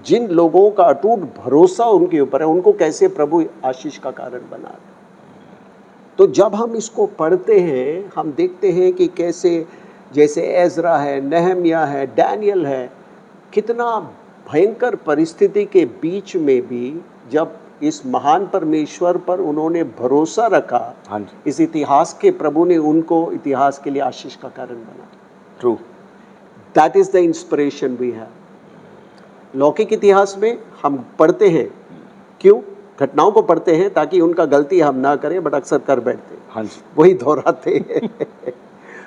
जिन लोगों का अटूट भरोसा उनके ऊपर है, उनको कैसे प्रभु आशीष का कारण बना रहे। तो जब हम इसको पढ़ते हैं, हम देखते हैं कि कैसे, जैसे एजरा है, नेहमिया है, डैनियल है, कितना भयंकर परिस्थिति के बीच में भी जब इस महान परमेश्वर पर उन्होंने भरोसा रखा, हाँ जी, इस इतिहास के प्रभु ने उनको इतिहास के लिए आशीष का कारण बना। True. That is the inspiration we have. लौकिक इतिहास में हम पढ़ते हैं, क्यों? घटनाओं को पढ़ते हैं ताकि उनका गलती हम ना करें, बट अक्सर कर बैठते हैं, हाँ जी, वही दोहराते हैं।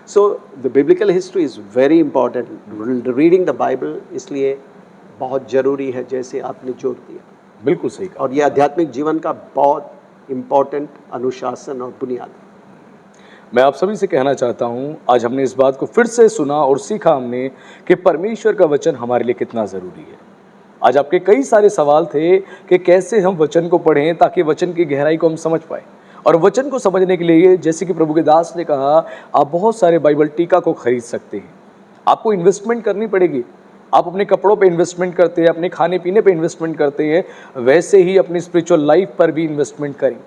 So the biblical history is very important. Reading the Bible इसलिए बहुत ज़रूरी है, जैसे आपने जोर दिया। बिल्कुल सही कहा। और ये आध्यात्मिक जीवन का बहुत इम्पॉर्टेंट अनुशासन और बुनियाद है। मैं आप सभी से कहना चाहता हूँ, आज हमने इस बात को फिर से सुना और सीखा हमने कि परमेश्वर का वचन हमारे लिए कितना ज़रूरी है। आज आपके कई सारे सवाल थे कि कैसे हम वचन को पढ़ें ताकि वचन की गहराई को हम समझ पाएँ। और वचन को समझने के लिए, जैसे कि प्रभु के दास ने कहा, आप बहुत सारे बाइबल टीका को खरीद सकते हैं। आपको इन्वेस्टमेंट करनी पड़ेगी। आप अपने कपड़ों पे इन्वेस्टमेंट करते हैं, अपने खाने पीने पे इन्वेस्टमेंट करते हैं, वैसे ही अपनी स्पिरिचुअल लाइफ पर भी इन्वेस्टमेंट करें।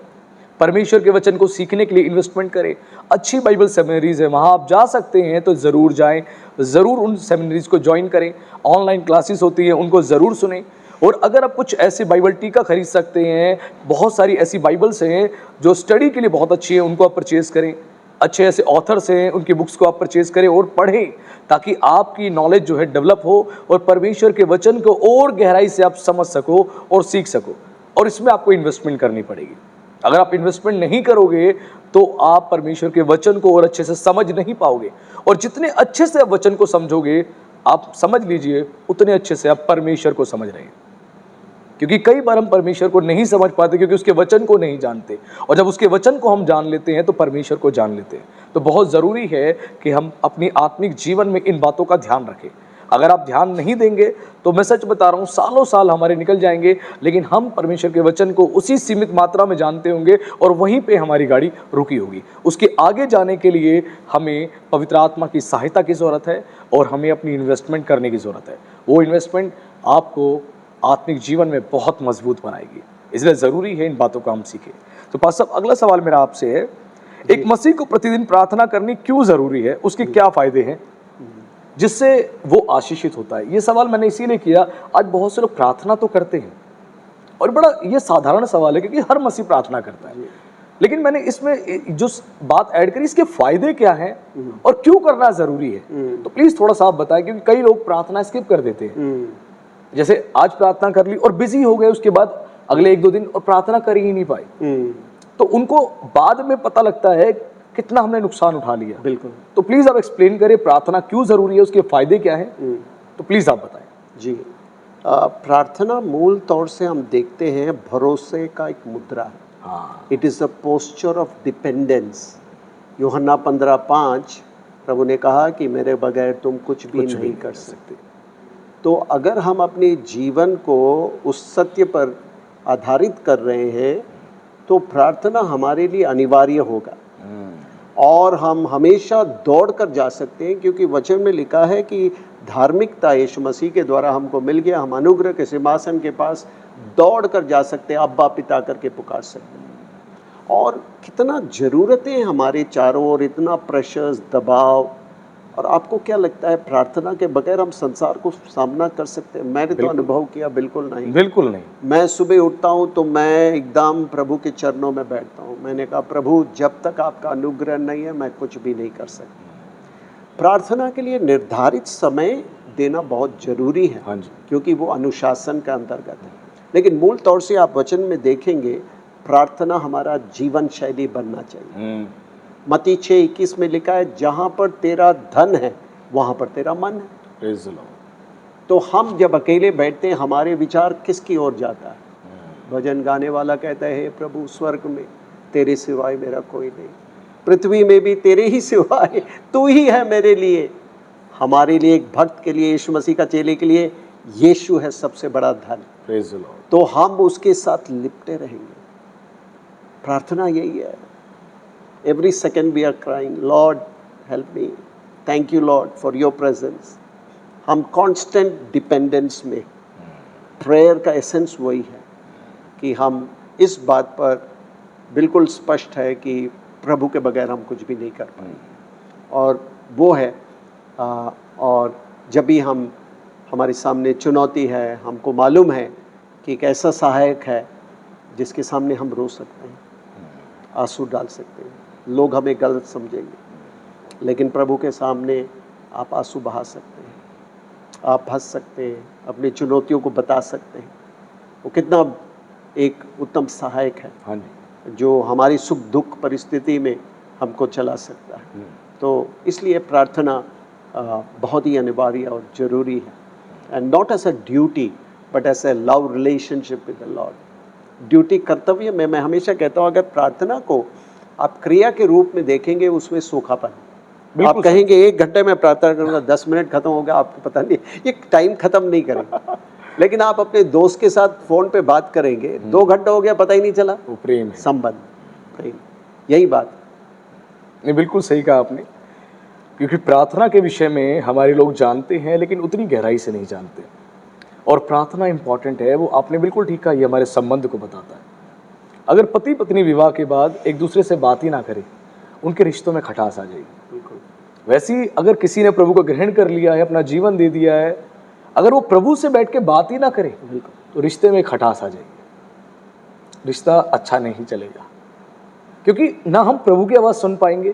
परमेश्वर के वचन को सीखने के लिए इन्वेस्टमेंट करें। अच्छी बाइबल सेमिनरीज है, वहाँ आप जा सकते हैं तो ज़रूर जाएं, ज़रूर उन सेमिनरीज को ज्वाइन करें। ऑनलाइन क्लासेस होती हैं, उनको ज़रूर सुनें। और अगर आप कुछ ऐसे बाइबल टीका खरीद सकते हैं, बहुत सारी ऐसी बाइबल्स हैं जो स्टडी के लिए बहुत अच्छी है, उनको आप परचेज़ करें। अच्छे ऐसे ऑथर्स हैं, उनकी बुक्स को आप परचेज़ करें और पढ़ें, ताकि आपकी नॉलेज जो है डेवलप हो और परमेश्वर के वचन को और गहराई से आप समझ सको और सीख सको। और इसमें आपको इन्वेस्टमेंट करनी पड़ेगी। अगर आप इन्वेस्टमेंट नहीं करोगे तो आप परमेश्वर के वचन को और अच्छे से समझ नहीं पाओगे। और जितने अच्छे से आप वचन को समझोगे, आप समझ लीजिए, उतने अच्छे से आप परमेश्वर को समझ रहे हैं। क्योंकि कई बार हम परमेश्वर को नहीं समझ पाते क्योंकि उसके वचन को नहीं जानते। और जब उसके वचन को हम जान लेते हैं तो परमेश्वर को जान लेते हैं। तो बहुत ज़रूरी है कि हम अपनी आत्मिक जीवन में इन बातों का ध्यान रखें। अगर आप ध्यान नहीं देंगे तो मैं सच बता रहा हूँ, सालों साल हमारे निकल जाएंगे, लेकिन हम परमेश्वर के वचन को उसी सीमित मात्रा में जानते होंगे और वहीं पे हमारी गाड़ी रुकी होगी। उसके आगे जाने के लिए हमें पवित्र आत्मा की सहायता की ज़रूरत है और हमें अपनी इन्वेस्टमेंट करने की ज़रूरत है। वो इन्वेस्टमेंट आपको आत्मिक जीवन में बहुत मजबूत बनाएगी। इसलिए ज़रूरी है इन बातों को हम सीखें। तो पास्टर साहब, अगला सवाल मेरा आपसे है, एक मसीह को प्रतिदिन प्रार्थना करनी क्यों ज़रूरी है? उसके क्या फ़ायदे हैं जिससे वो आशीषित होता है? ये सवाल मैंने इसीलिए किया, आज बहुत से लोग प्रार्थना तो करते हैं और बड़ा ये साधारण सवाल है क्योंकि हर मसीह प्रार्थना करता है, लेकिन मैंने इसमें जो बात ऐड करी, इसके फायदे क्या हैं और क्यों करना ज़रूरी है, तो प्लीज़ थोड़ा सा आप बताएं। क्योंकि कई लोग प्रार्थना स्किप कर देते हैं, जैसे आज प्रार्थना कर ली और बिजी हो गए, उसके बाद अगले 1-2 दिन और प्रार्थना कर ही नहीं पाए, तो उनको बाद में पता लगता है कितना हमने नुकसान उठा लिया। बिल्कुल। तो प्लीज आप एक्सप्लेन करें प्रार्थना क्यों जरूरी है, उसके फायदे क्या हैं, तो प्लीज आप बताएं। जी, प्रार्थना मूल तौर से हम देखते हैं भरोसे का एक मुद्रा है। हाँ, it is a posture of dependence. यूहन्ना 15:5 प्रभु ने कहा कि मेरे बगैर तुम कुछ भी नहीं कर सकते। तो अगर हम अपने जीवन को उस सत्य पर आधारित कर रहे हैं तो प्रार्थना हमारे लिए अनिवार्य होगा और हम हमेशा दौड़ कर जा सकते हैं, क्योंकि वचन में लिखा है कि धार्मिकता यीशु मसीह के द्वारा हमको मिल गया। हम अनुग्रह के सिंहासन के पास दौड़ कर जा सकते हैं, अब्बा पिता करके पुकार सकते हैं। और कितना ज़रूरतें हमारे चारों ओर, इतना प्रेशर्स, दबाव। और आपको क्या लगता है प्रार्थना के बगैर हम संसार को सामना कर सकते हैं? मैंने तो अनुभव किया बिल्कुल नहीं, बिल्कुल नहीं। मैं सुबह उठता हूँ तो मैं एकदम प्रभु के चरणों में बैठता हूँ। मैंने कहा प्रभु जब तक आपका अनुग्रह नहीं है मैं कुछ भी नहीं कर सकता। प्रार्थना के लिए निर्धारित समय देना बहुत ज़रूरी है। हाँ जी, क्योंकि वो अनुशासन का अंतर्गत है। लेकिन मूल तौर से आप वचन में देखेंगे प्रार्थना हमारा जीवन शैली बनना चाहिए। मत्ती 6:21 में लिखा है, जहाँ पर तेरा धन है वहाँ पर तेरा मन है। Praise the Lord. तो हम जब अकेले बैठते हैं, हमारे विचार किसकी ओर जाता है? भजन गाने वाला कहता है, हे प्रभु स्वर्ग में तेरे सिवाय मेरा कोई नहीं, पृथ्वी में भी तेरे ही सिवाय तू ही है मेरे लिए। हमारे लिए, एक भक्त के लिए, यीशु मसीह का चेले के लिए यीशु है सबसे बड़ा धन। Praise the Lord. तो हम उसके साथ लिपटे रहेंगे। प्रार्थना यही है। Every second we are crying, Lord help me, thank you Lord for your presence. हम कांस्टेंट डिपेंडेंस में, प्रेयर का एसेंस वही है कि हम इस बात पर बिल्कुल स्पष्ट है कि प्रभु के बगैर हम कुछ भी नहीं कर पाएंगे। और वो है और जब भी हमारे सामने चुनौती है, हमको मालूम है कि एक ऐसा सहायक है जिसके सामने हम रो सकते हैं, आंसू डाल सकते हैं, लोग हमें गलत समझेंगे, लेकिन प्रभु के सामने आप आंसू बहा सकते हैं, आप हंस सकते हैं, अपनी चुनौतियों को बता सकते हैं। वो कितना एक उत्तम सहायक है, हाँ जी, जो हमारी सुख दुख परिस्थिति में हमको चला सकता है। तो इसलिए प्रार्थना बहुत ही अनिवार्य और ज़रूरी है, and not as a duty but as a love relationship with the Lord. Duty, कर्तव्य में मैं हमेशा कहता हूँ, अगर प्रार्थना को आप क्रिया के रूप में देखेंगे, उसमें सूखापन। आप कहेंगे 1 घंटे में प्रार्थना करूँगा, 10 मिनट खत्म हो गया, आपको पता नहीं, ये टाइम खत्म नहीं करेंगे। लेकिन आप अपने दोस्त के साथ फ़ोन पे बात करेंगे, 2 घंटा हो गया, पता ही नहीं चला। वो प्रेम है, संबंध, प्रेम, यही बात। नहीं, बिल्कुल सही कहा आपने, क्योंकि प्रार्थना के विषय में हमारे लोग जानते हैं लेकिन उतनी गहराई से नहीं जानते। और प्रार्थना इंपॉर्टेंट है, वो आपने बिल्कुल ठीक कहा, ये हमारे संबंध को बताता है। अगर पति पत्नी विवाह के बाद एक दूसरे से बात ही ना करें, उनके रिश्तों में खटास आ जाएगी। वैसे ही अगर किसी ने प्रभु को ग्रहण कर लिया है, अपना जीवन दे दिया है, अगर वो प्रभु से बैठ के बात ही ना करे तो रिश्ते में खटास आ जाएगी, रिश्ता अच्छा नहीं चलेगा। क्योंकि ना हम प्रभु की आवाज़ सुन पाएंगे,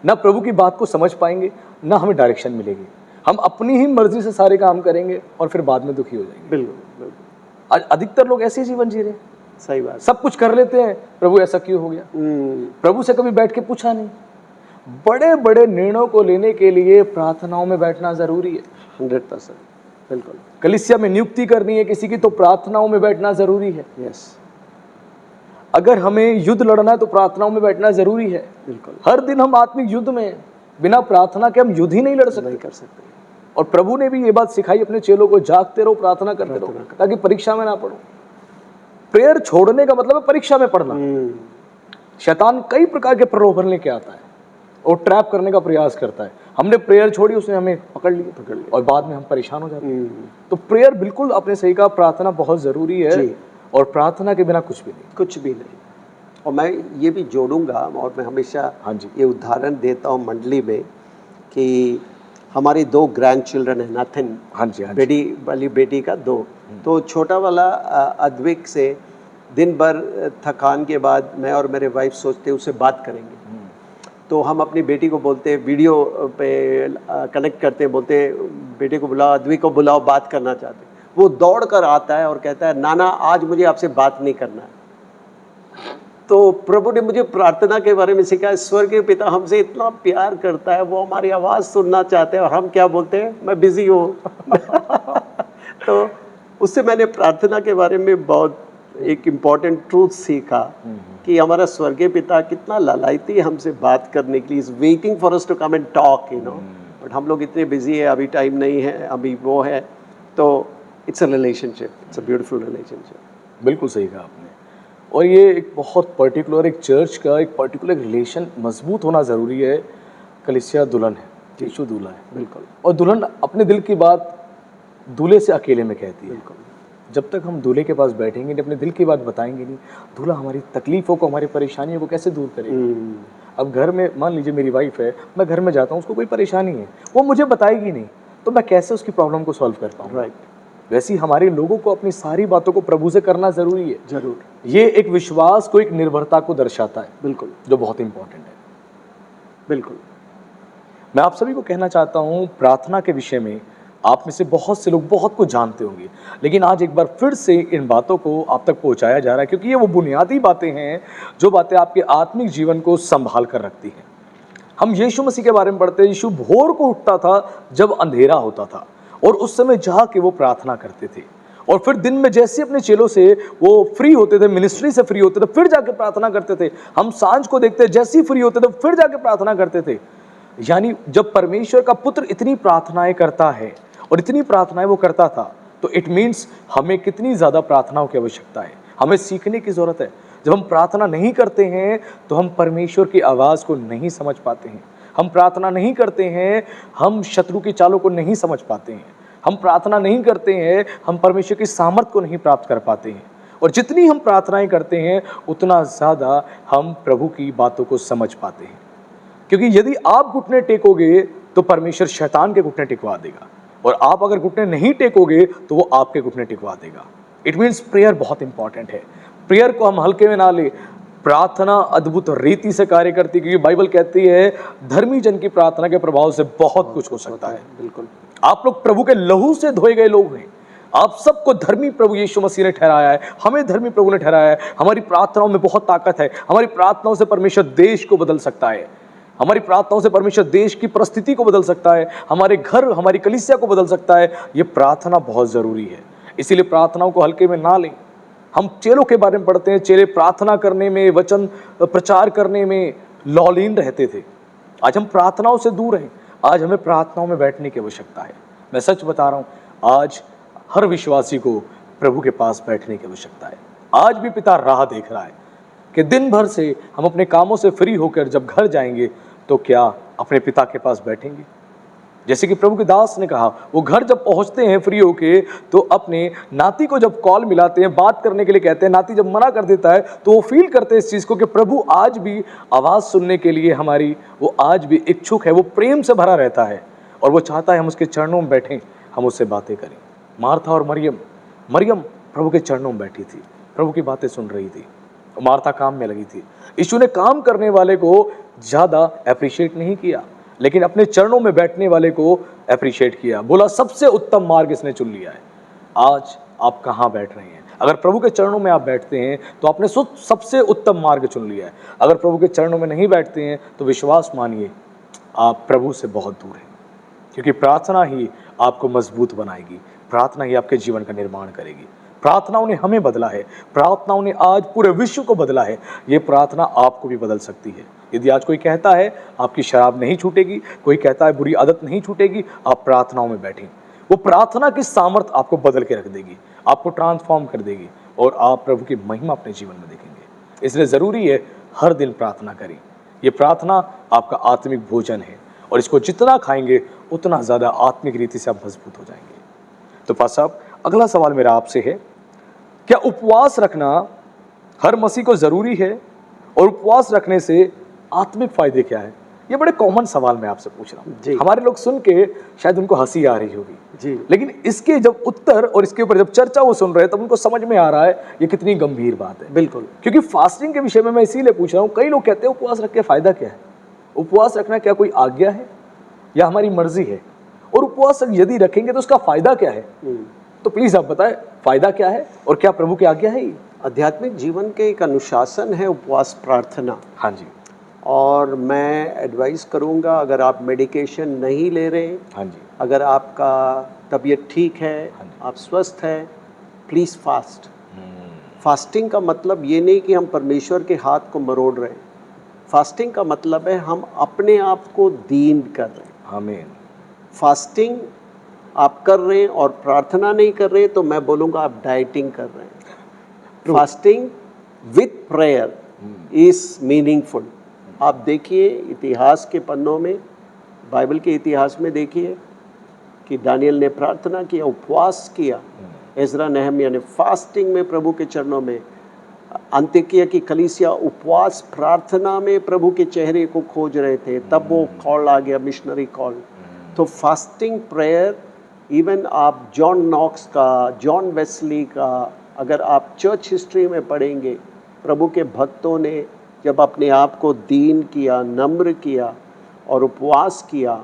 ना प्रभु की बात को समझ पाएंगे, ना हमें डायरेक्शन मिलेगी। हम अपनी ही मर्जी से सारे काम करेंगे और फिर बाद में दुखी हो जाएंगे। बिल्कुल, बिल्कुल। आज अधिकतर लोग ऐसे जीवन जी रहे हैं, सही बात। सब कुछ कर लेते हैं, प्रभु ऐसा क्यों हो गया, प्रभु से कभी बैठ के पूछा नहीं। बड़े बड़े निर्णयों को लेने के लिए प्रार्थनाओं में बैठना जरूरी है। 100%, बिल्कुल। कलीसिया में नियुक्ति करनी है किसी की, तो प्रार्थनाओं में बैठना जरूरी है। यस। अगर हमें युद्ध लड़ना है तो प्रार्थनाओं में बैठना जरूरी है। बिल्कुल। हर दिन हम आत्मिक युद्ध में, बिना प्रार्थना के हम युद्ध ही नहीं लड़ सकते। नहीं कर सकते। और प्रभु ने भी ये बात सिखाई अपने चेलों को, जागते रहो, प्रार्थना करते रहो, ताकि परीक्षा में ना पढ़ो। प्रेयर छोड़ने का मतलब है परीक्षा में पढ़ना। शैतान कई प्रकार के प्रलोभन लेके आता है और ट्रैप करने का प्रयास करता है। हमने प्रेयर छोड़ी, उसने हमें पकड़ लिया और बाद में हम परेशान हो जाते हैं। तो प्रेयर, बिल्कुल आपने सही कहा, प्रार्थना बहुत जरूरी है और प्रार्थना के बिना कुछ भी नहीं, कुछ भी नहीं। और मैं ये भी जोड़ूंगा, और मैं हमेशा ये उदाहरण देता हूँ मंडली में कि हमारी 2 ग्रैंड चिल्ड्रन है, नाथिन, बेटी वाली बेटी का 2, तो छोटा वाला अद्विक से दिन भर थकान के बाद मैं और मेरे वाइफ सोचते उससे बात करेंगे। तो हम अपनी बेटी को बोलते, वीडियो पे कनेक्ट करते, बोलते बेटे को बुलाओ, अद्विक को बुलाओ, बात करना चाहते। वो दौड़ कर आता है और कहता है, नाना आज मुझे आपसे बात नहीं करना है। तो प्रभु ने मुझे प्रार्थना के बारे में सिखाया। स्वर्गीय पिता हमसे इतना प्यार करता है, वो हमारी आवाज़ सुनना चाहते हैं और हम क्या बोलते हैं, मैं बिजी हूँ। तो उससे मैंने प्रार्थना के बारे में बहुत एक इम्पॉर्टेंट ट्रूथ सीखा कि हमारा स्वर्गीय पिता कितना लालायती है हमसे बात करने के लिए, is waiting for us to come and talk, you know. But हम लोग इतने बिजी है, अभी टाइम नहीं है, अभी वो है। तो it's a relationship, it's a beautiful relationship. बिल्कुल सही कहा आपने। और ये एक बहुत पर्टिकुलर, एक चर्च का एक पर्टिकुलर रिलेशन मजबूत होना ज़रूरी है। कलीसिया दुल्हन है, यीशु दूल्हा है। बिल्कुल। और दुल्हन अपने दिल की बात दूल्हे से अकेले में कहती है। बिल्कुल। जब तक हम दूल्हे के पास बैठेंगे नहीं, अपने दिल की बात बताएंगे नहीं, दूल्हा हमारी तकलीफ़ों को, हमारी परेशानियों को कैसे दूर करेगा। अब घर में मान लीजिए मेरी वाइफ है, मैं घर में जाता हूँ, उसको कोई परेशानी है, वो मुझे बताएगी नहीं, तो मैं कैसे उसकी प्रॉब्लम को सॉल्व कर पाऊँ। राइट। वैसे ही हमारे लोगों को अपनी सारी बातों को प्रभु से करना ज़रूरी है। जरूर। ये एक विश्वास को, एक निर्भरता को दर्शाता है। बिल्कुल। जो बहुत इंपॉर्टेंट है। बिल्कुल। मैं आप सभी को कहना चाहता हूँ, प्रार्थना के विषय में आप में से बहुत से लोग बहुत कुछ जानते होंगे, लेकिन आज एक बार फिर से इन बातों को आप तक पहुंचाया जा रहा है, क्योंकि ये वो बुनियादी बातें हैं जो बातें आपके आत्मिक जीवन को संभाल कर रखती हैं। हम यीशु मसीह के बारे में पढ़ते हैं, यीशु भोर को उठता था जब अंधेरा होता था, और उस समय जाके वो प्रार्थना करते थे, और फिर दिन में जैसे अपने चेलों से वो फ्री होते थे, मिनिस्ट्री से फ्री होते थे, फिर जाके प्रार्थना करते थे। हम सांझ को देखते जैसे ही फ्री होते थे फिर जाके प्रार्थना करते थे। यानी जब परमेश्वर का पुत्र इतनी प्रार्थनाएं करता है और इतनी प्रार्थनाएं वो करता था, तो इट मीन्स हमें कितनी ज्यादा प्रार्थनाओं की आवश्यकता है, हमें सीखने की जरूरत है। जब हम प्रार्थना नहीं करते हैं तो हम परमेश्वर की आवाज को नहीं समझ पाते हैं। हम प्रार्थना नहीं करते हैं, हम शत्रु की चालों को नहीं समझ पाते हैं। हम प्रार्थना नहीं करते हैं, हम परमेश्वर की सामर्थ को नहीं प्राप्त कर पाते हैं। और जितनी हम प्रार्थनाएं करते हैं उतना ज्यादा हम प्रभु की बातों को समझ पाते हैं। क्योंकि यदि आप घुटने टेकोगे तो परमेश्वर शैतान के घुटने टिकवा देगा, और आप अगर घुटने नहीं टेकोगे तो वो आपके घुटने टिकवा देगा। इट मीन्स प्रेयर बहुत इंपॉर्टेंट है। प्रेयर को हम हल्के में ना ले। प्रार्थना अद्भुत रीति से कार्य करती है, क्योंकि बाइबल कहती है धर्मी जन की प्रार्थना के प्रभाव से बहुत कुछ हो सकता है। बिल्कुल, आप लोग प्रभु के लहू से धोए गए लोग हैं। आप सबको धर्मी प्रभु यीशु मसीह ने ठहराया है, हमें धर्मी प्रभु ने ठहराया है। हमारी प्रार्थनाओं में बहुत ताकत है। हमारी प्रार्थनाओं से परमेश्वर देश को बदल सकता है। हमारी प्रार्थनाओं से परमेश्वर देश की परिस्थिति को बदल सकता है, हमारे घर, हमारी कलीसिया को बदल सकता है। ये प्रार्थना बहुत जरूरी है, इसीलिए प्रार्थनाओं को हल्के में ना लें। हम चेलों के बारे में पढ़ते हैं, चेले प्रार्थना करने में, वचन प्रचार करने में लौलीन रहते थे। आज हम प्रार्थनाओं से दूर हैं। आज हमें प्रार्थनाओं में बैठने की आवश्यकता है। मैं सच बता रहा हूं, आज हर विश्वासी को प्रभु के पास बैठने की आवश्यकता है। आज भी पिता राह देख रहा है कि दिन भर से हम अपने कामों से फ्री होकर जब घर जाएंगे तो क्या अपने पिता के पास बैठेंगे। जैसे कि प्रभु के दास ने कहा, वो घर जब पहुंचते हैं फ्री होके तो अपने नाती को जब कॉल मिलाते हैं, बात करने के लिए कहते हैं, नाती जब मना कर देता है तो वो फील करते हैं इस चीज को कि प्रभु आज भी आवाज सुनने के लिए हमारी, वो आज भी इच्छुक है, वो प्रेम से भरा रहता है और वो चाहता है हम उसके चरणों में बैठें, हम उससे बातें करें। मार्था और मरियम प्रभु के चरणों में बैठी थी, प्रभु की बातें सुन रही थी। मार्था काम में लगी थी। यीशु ने काम करने वाले को ज्यादा अप्रिशिएट नहीं किया, लेकिन अपने चरणों में बैठने वाले को अप्रिशिएट किया। बोला सबसे उत्तम मार्ग इसने चुन लिया है। आज आप कहाँ बैठ रहे हैं? अगर प्रभु के चरणों में आप बैठते हैं तो आपने सबसे उत्तम मार्ग चुन लिया है। अगर प्रभु के चरणों में नहीं बैठते हैं तो विश्वास मानिए आप प्रभु से बहुत दूर हैं, क्योंकि प्रार्थना ही आपको मजबूत बनाएगी, प्रार्थना ही आपके जीवन का निर्माण करेगी। प्रार्थनाओं ने हमें बदला है, प्रार्थनाओं ने आज पूरे विश्व को बदला है। ये प्रार्थना आपको भी बदल सकती है। यदि आज कोई कहता है आपकी शराब नहीं छूटेगी, कोई कहता है बुरी आदत नहीं छूटेगी, आप प्रार्थनाओं में बैठें। वो प्रार्थना की सामर्थ आपको बदल के रख देगी, आपको ट्रांसफॉर्म कर देगी और आप प्रभु की महिमा अपने जीवन में देखेंगे। इसलिए ज़रूरी है हर दिन प्रार्थना करें। ये प्रार्थना आपका आत्मिक भोजन है और इसको जितना खाएंगे उतना ज़्यादा आत्मिक रीति से आप मजबूत हो जाएंगे। तो पास साहब, अगला सवाल मेरा आपसे है, क्या उपवास रखना हर मसीह को ज़रूरी है और उपवास रखने से आत्मिक फायदे क्या है? ये बड़े कॉमन सवाल मैं आपसे पूछ रहा हूँ। हमारे लोग सुन के शायद उनको हंसी आ रही होगी जी, लेकिन इसके जब उत्तर और इसके ऊपर जब चर्चा वो सुन रहे हैं तब उनको समझ में आ रहा है ये कितनी गंभीर बात है। बिल्कुल, क्योंकि फास्टिंग के विषय में मैं इसीलिए पूछ रहा हूँ। कई लोग कहते हैं उपवास रख के फायदा क्या है? उपवास रखना क्या कोई आज्ञा है या हमारी मर्जी है? और उपवास यदि रखेंगे तो उसका फायदा क्या है? तो प्लीज आप बताएं, फायदा क्या है और क्या प्रभु की आज्ञा है? आध्यात्मिक जीवन के एक अनुशासन है उपवास प्रार्थना। हाँ जी। और मैं एडवाइस करूंगा, अगर आप मेडिकेशन नहीं ले रहे, हाँ जी, अगर आपका तबीयत ठीक है, आप स्वस्थ है, प्लीज़ फास्ट। फास्टिंग का मतलब ये नहीं कि हम परमेश्वर के हाथ को मरोड़ रहे हैं। फास्टिंग का मतलब है हम अपने आप को दीन कर रहे हैं। आमीन। फास्टिंग आप कर रहे हैं और प्रार्थना नहीं कर रहे तो मैं बोलूँगा आप डाइटिंग कर रहे हैं। Fasting with prayer is meaningful. आप देखिए इतिहास के पन्नों में, बाइबल के इतिहास में देखिए कि दानियल ने प्रार्थना किया, उपवास किया। एजरा नेहमिया ने फास्टिंग में प्रभु के चरणों में, अंत्योकिया की कलीसिया उपवास प्रार्थना में प्रभु के चेहरे को खोज रहे थे। तब वो कॉल आ गया, मिशनरी कॉल। तो फास्टिंग प्रेयर, इवन आप जॉन नॉक्स का, जॉन वेस्ली का, अगर आप चर्च हिस्ट्री में पढ़ेंगे, प्रभु के भक्तों ने जब अपने आप को दीन किया, नम्र किया और उपवास किया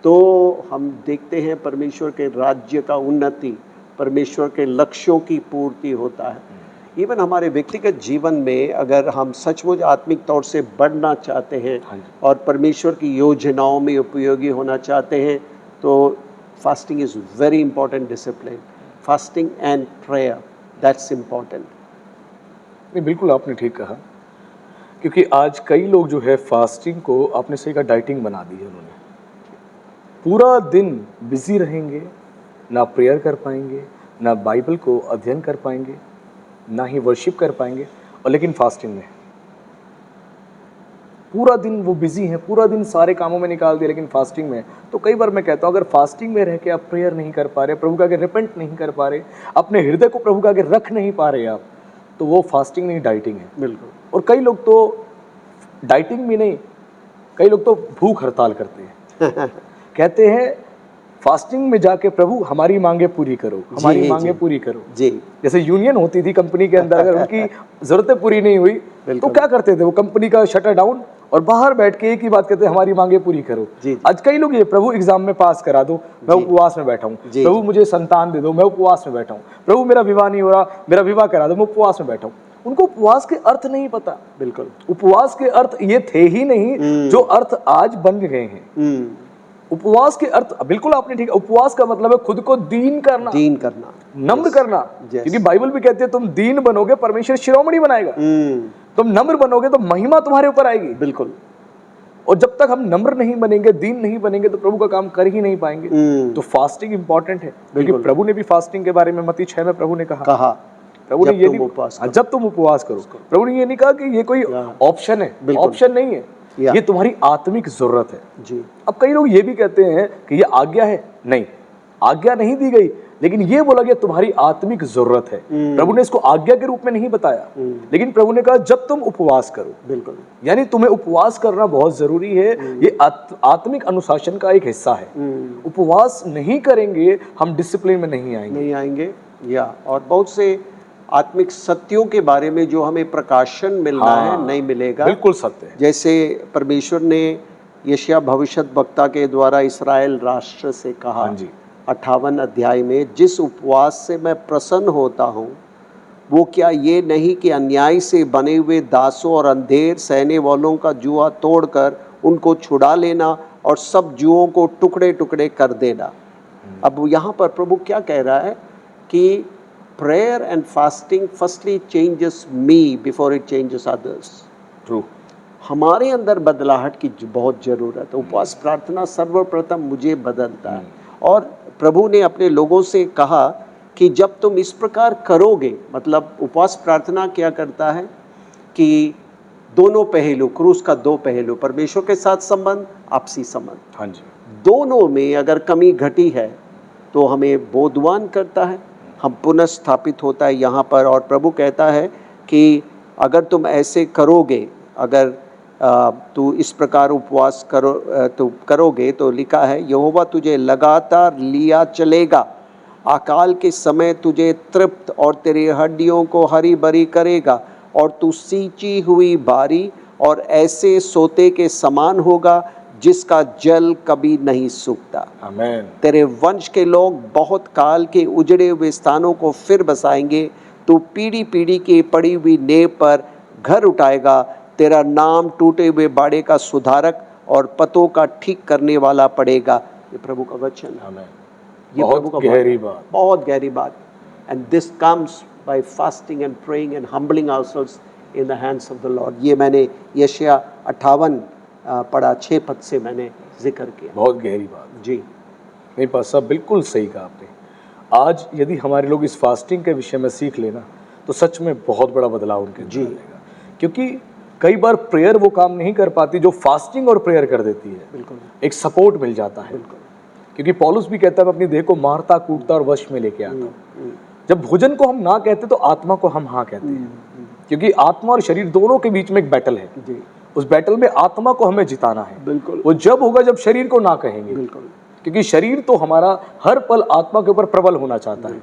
तो हम देखते हैं परमेश्वर के राज्य का उन्नति, परमेश्वर के लक्ष्यों की पूर्ति होता है। इवन हमारे व्यक्तिगत जीवन में अगर हम सचमुच आत्मिक तौर से बढ़ना चाहते हैं और परमेश्वर की योजनाओं में उपयोगी होना चाहते हैं, तो fasting is very important discipline. Fasting and prayer, that's important. नहीं, बिल्कुल आपने ठीक कहा, क्योंकि आज कई लोग जो है फास्टिंग को आपने सही कहा डाइटिंग बना दी है उन्होंने। पूरा दिन बिजी रहेंगे, ना प्रेयर कर पाएंगे, ना बाइबल को अध्ययन कर पाएंगे, ना ही वर्शिप कर पाएंगे, और लेकिन फास्टिंग में पूरा दिन वो बिजी हैं, पूरा दिन सारे कामों में निकाल दिया, लेकिन फास्टिंग में। तो कई बार मैं कहता हूँ अगर फास्टिंग में रह के आप प्रेयर नहीं कर पा रहे, प्रभु के आगे रिपेंट नहीं कर पा रहे, अपने हृदय को प्रभु के आगे रख नहीं पा रहे आप, तो वो फास्टिंग नहीं डाइटिंग है। बिल्कुल। और कई लोग तो डाइटिंग भी नहीं, कई लोग तो भूख हड़ताल करते हैं कहते हैं फास्टिंग में जाके प्रभु हमारी मांगे पूरी करो, हमारी मांगे पूरी करो। जी। जैसे यूनियन होती थी कंपनी के अंदर, अगर उनकी जरूरतें पूरी नहीं हुई तो क्या करते थे वो, कंपनी का शटर डाउन और बाहर बैठ के एक ही बात कहते हैं हमारी मांगे पूरी करो। आज कई लोग ये प्रभु एग्जाम में पास करा दो, मैं उपवास में बैठा हूँ, प्रभु मुझे संतान दे दो, मैं उपवास में बैठा हूँ, प्रभु मेरा विवाह नहीं हो रहा, मेरा विवाह करा दो, मैं उपवास में बैठा हूँ। उनको उपवास के अर्थ नहीं पता। बिल्कुल। उपवास के अर्थ ये थे ही नहीं जो अर्थ आज बन गए हैं। उपवास के अर्थ बिल्कुल आपने ठीक, उपवास का मतलब है खुद को दीन करना, नम्र करना, क्योंकि बाइबल भी कहती है तुम दीन बनोगे परमेश्वर शिरोमणि बनाएगा, तुम नम्र बनोगे तो महिमा तुम्हारे ऊपर आएगी। बिल्कुल। और जब तक हम नम्र नहीं बनेंगे, दीन नहीं बनेंगे, तो प्रभु का काम कर ही नहीं पाएंगे। तो फास्टिंग इंपॉर्टेंट है, क्योंकि प्रभु ने भी फास्टिंग के बारे में मत्ती 6 में प्रभु ने कहा प्रभु ने ये नहीं, जब तुम उपवास करो, प्रभु ने ये नहीं कहा कि ये कोई ऑप्शन है, ऑप्शन नहीं है, ये तुम्हारी आत्मिक जरूरत है। जी। अब कई लोग ये भी कहते हैं कि ये आज्ञा है, नहीं, आज्ञा नहीं दी गई, लेकिन ये बोला गया तुम्हारी आत्मिक जरूरत है। प्रभु ने इसको आज्ञा के रूप में नहीं बताया, लेकिन प्रभु ने कहा जब तुम उपवास करो। बिल्कुल। यानी तुम्हें उपवास करना बहुत जरूरी है, ये आत्मिक अनुशासन का एक हिस्सा है। उपवास नहीं करेंगे हम डिसिप्लिन में नहीं आएंगे। और बहुत से आत्मिक सत्यों के बारे में जो हमें प्रकाशन मिलना है नहीं मिलेगा। बिल्कुल सत्य है। जैसे परमेश्वर ने यशायाह भविष्यद्वक्ता के द्वारा इस्राएल राष्ट्र से कहा 58 अध्याय में, जिस उपवास से मैं प्रसन्न होता हूँ वो क्या ये नहीं कि अन्याय से बने हुए दासों और अंधेर सहने वालों का जुआ तोड़कर उनको छुड़ा लेना और सब जुओं को टुकड़े टुकड़े कर देना। अब यहाँ पर प्रभु क्या कह रहा है कि prayer and fasting firstly changes me before it changes others. True. हमारे अंदर बदलाहट की बहुत ज़रूरत है। उपवास प्रार्थना सर्वप्रथम मुझे बदलता है। और प्रभु ने अपने लोगों से कहा कि जब तुम इस प्रकार करोगे, मतलब उपवास प्रार्थना क्या करता है कि दोनों पहलू, क्रूस का दो पहलू, परमेश्वर के साथ संबंध, आपसी संबंध, हाँ जी, दोनों में अगर कमी घटी है तो हमें बोधवान करता है, हम पुनः स्थापित होता है यहाँ पर। और प्रभु कहता है कि अगर तुम ऐसे करोगे, अगर तू इस प्रकार उपवास करोगे तो लिखा है यहोवा तुझे लगातार लिया चलेगा, अकाल के समय तुझे तृप्त और तेरी हड्डियों को हरी भरी करेगा, और तू सींची हुई बारी और ऐसे सोते के समान होगा जिसका जल कभी नहीं सूखता। आमीन। तेरे वंश के लोग बहुत काल के उजड़े हुए स्थानों को फिर बसाएंगे, तू पीढ़ी पीढ़ी की पड़ी हुई नींव पर घर उठाएगा, तेरा नाम टूटे हुए बाड़े का सुधारक और पतों का ठीक करने वाला पड़ेगा। ये प्रभु का वचन। आमीन। ये प्रभु का गहरी बात, बहुत गहरी बात। And this comes by fasting and praying and humbling ourselves in the hands of the Lord. ये मैंने यशायाह 58 पढ़ा, 6 पद से मैंने जिक्र किया। बहुत गहरी बात जी। नहीं पास साहब, बिल्कुल सही कहा आपने। आज यदि हमारे लोग इस फास्टिंग के विषय में सीख लेना तो सच में बहुत बड़ा बदलाव उनके अंदर आएगा, क्योंकि कई बार प्रेयर वो काम नहीं कर पाती जो फास्टिंग और प्रेयर कर देती है। बिल्कुल। एक सपोर्ट मिल जाता है। बिल्कुल। क्योंकि पौलुस भी कहता है मैं अपनी देह को मारता कूटता और वश में लेके आता हूँ। जब भोजन को हम ना कहते तो आत्मा को हम हाँ कहते हैं, क्योंकि आत्मा और शरीर दोनों के बीच में एक बैटल है जी। उस बैटल में आत्मा को हमें जिताना है। बिल्कुल। वो जब होगा जब शरीर को ना कहेंगे। बिल्कुल। क्योंकि शरीर तो हमारा हर पल आत्मा के ऊपर प्रबल होना चाहता है,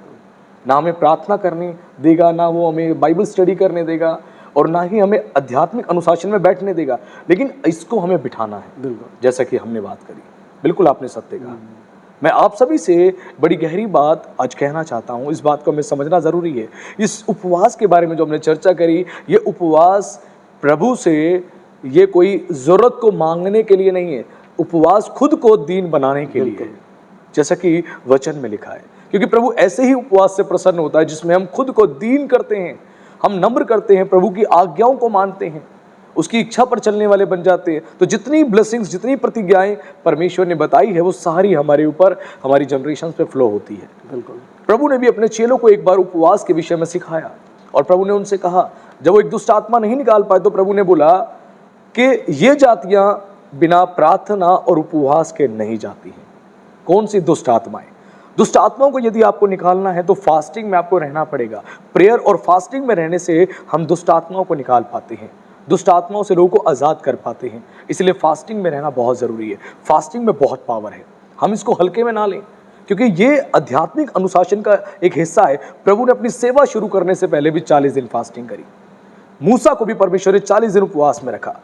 ना हमें प्रार्थना करने देगा, ना वो हमें बाइबल स्टडी करने देगा, और ना ही हमें आध्यात्मिक अनुशासन में बैठने देगा, लेकिन इसको हमें बिठाना है। बिल्कुल। जैसा कि हमने बात करी बिल्कुल आपने सत्य कहा। मैं आप सभी से बड़ी गहरी बात आज कहना चाहता हूँ, इस बात को हमें समझना ज़रूरी है। इस उपवास के बारे में जो हमने चर्चा करी, ये उपवास प्रभु से ये कोई ज़रूरत को मांगने के लिए नहीं है, उपवास खुद को दीन बनाने के लिए है, जैसा कि वचन में लिखा है। क्योंकि प्रभु ऐसे ही उपवास से प्रसन्न होता है जिसमें हम खुद को दीन करते हैं, हम नम्र करते हैं, प्रभु की आज्ञाओं को मानते हैं, उसकी इच्छा पर चलने वाले बन जाते हैं। तो जितनी ब्लेसिंग्स, जितनी प्रतिज्ञाएं परमेश्वर ने बताई है, वो सारी हमारे ऊपर, हमारी जनरेशन पे फ्लो होती है। बिल्कुल। प्रभु ने भी अपने चेलों को एक बार उपवास के विषय में सिखाया और प्रभु ने उनसे कहा, जब वो एक दुष्ट आत्मा नहीं निकाल पाए तो प्रभु ने बोला कि ये जातियां बिना प्रार्थना और उपवास के नहीं जाती हैं। कौन सी दुष्ट आत्माएं? दुष्ट आत्माओं को यदि आपको निकालना है तो फास्टिंग में आपको रहना पड़ेगा। प्रेयर और फास्टिंग में रहने से हम दुष्ट आत्माओं को निकाल पाते हैं, दुष्ट आत्माओं से लोगों को आज़ाद कर पाते हैं। इसलिए फास्टिंग में रहना बहुत ज़रूरी है। फास्टिंग में बहुत पावर है, हम इसको हल्के में ना लें, क्योंकि ये आध्यात्मिक अनुशासन का एक हिस्सा है। प्रभु ने अपनी सेवा शुरू करने से पहले भी 40 दिन फास्टिंग करी। मूसा को भी परमेश्वर ने 40 दिन उपवास में रखा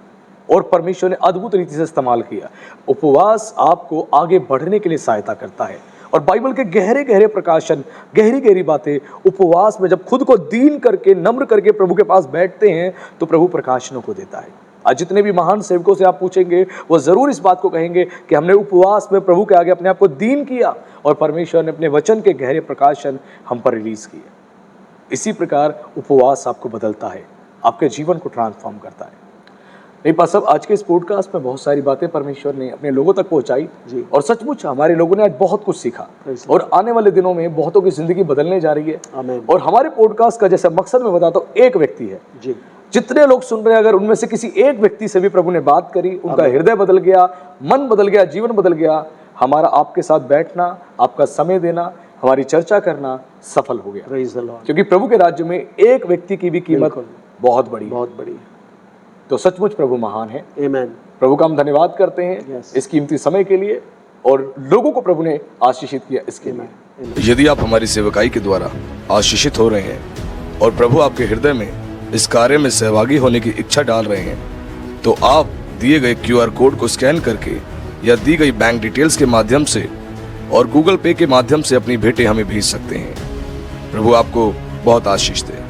और परमेश्वर ने अद्भुत रीति से इस्तेमाल किया। उपवास आपको आगे बढ़ने के लिए सहायता करता है और बाइबल के गहरे गहरे प्रकाशन, गहरी गहरी बातें, उपवास में जब खुद को दीन करके, नम्र करके प्रभु के पास बैठते हैं तो प्रभु प्रकाशनों को देता है। आज जितने भी महान सेवकों से आप पूछेंगे, वो जरूर इस बात को कहेंगे कि हमने उपवास में प्रभु के आगे अपने आप को दीन किया और परमेश्वर ने अपने वचन के गहरे प्रकाशन हम पर रिलीज किए। इसी प्रकार उपवास आपको बदलता है, आपके जीवन को ट्रांसफॉर्म करता है। नहीं पास साहब, आज के इस पॉडकास्ट में बहुत सारी बातें परमेश्वर ने अपने लोगों तक पहुंचाई और सचमुच हमारे लोगों ने आज बहुत कुछ सीखा और आने वाले दिनों में बहुतों की जिंदगी बदलने जा रही है। आमीन। और हमारे पॉडकास्ट का जैसा मकसद मैं बताता हूँ, एक व्यक्ति है जी, जितने लोग सुन रहे हैं, अगर उनमें से किसी एक व्यक्ति से भी प्रभु ने बात करी, उनका हृदय बदल गया, मन बदल गया, जीवन बदल गया, हमारा आपके साथ बैठना, आपका समय देना, हमारी चर्चा करना सफल हो गया। क्योंकि प्रभु के राज्य में एक व्यक्ति की भी कीमत बहुत बड़ी, बहुत बड़ी। तो सचमुच प्रभु महान है। आमीन। प्रभु का हम धन्यवाद करते हैं इस कीमती समय के लिए और लोगों को प्रभु ने आशीषित किया इसके लिए। यदि आप हमारी सेवकाई के द्वारा आशीषित हो रहे हैं और प्रभु आपके हृदय में इस कार्य में सहभागी होने की इच्छा डाल रहे हैं, तो आप दिए गए QR कोड को स्कैन करके या दी गई बैंक डिटेल्स के माध्यम से और गूगल पे के माध्यम से अपनी भेंटें हमें भेज सकते हैं। प्रभु आपको बहुत आशीष दे।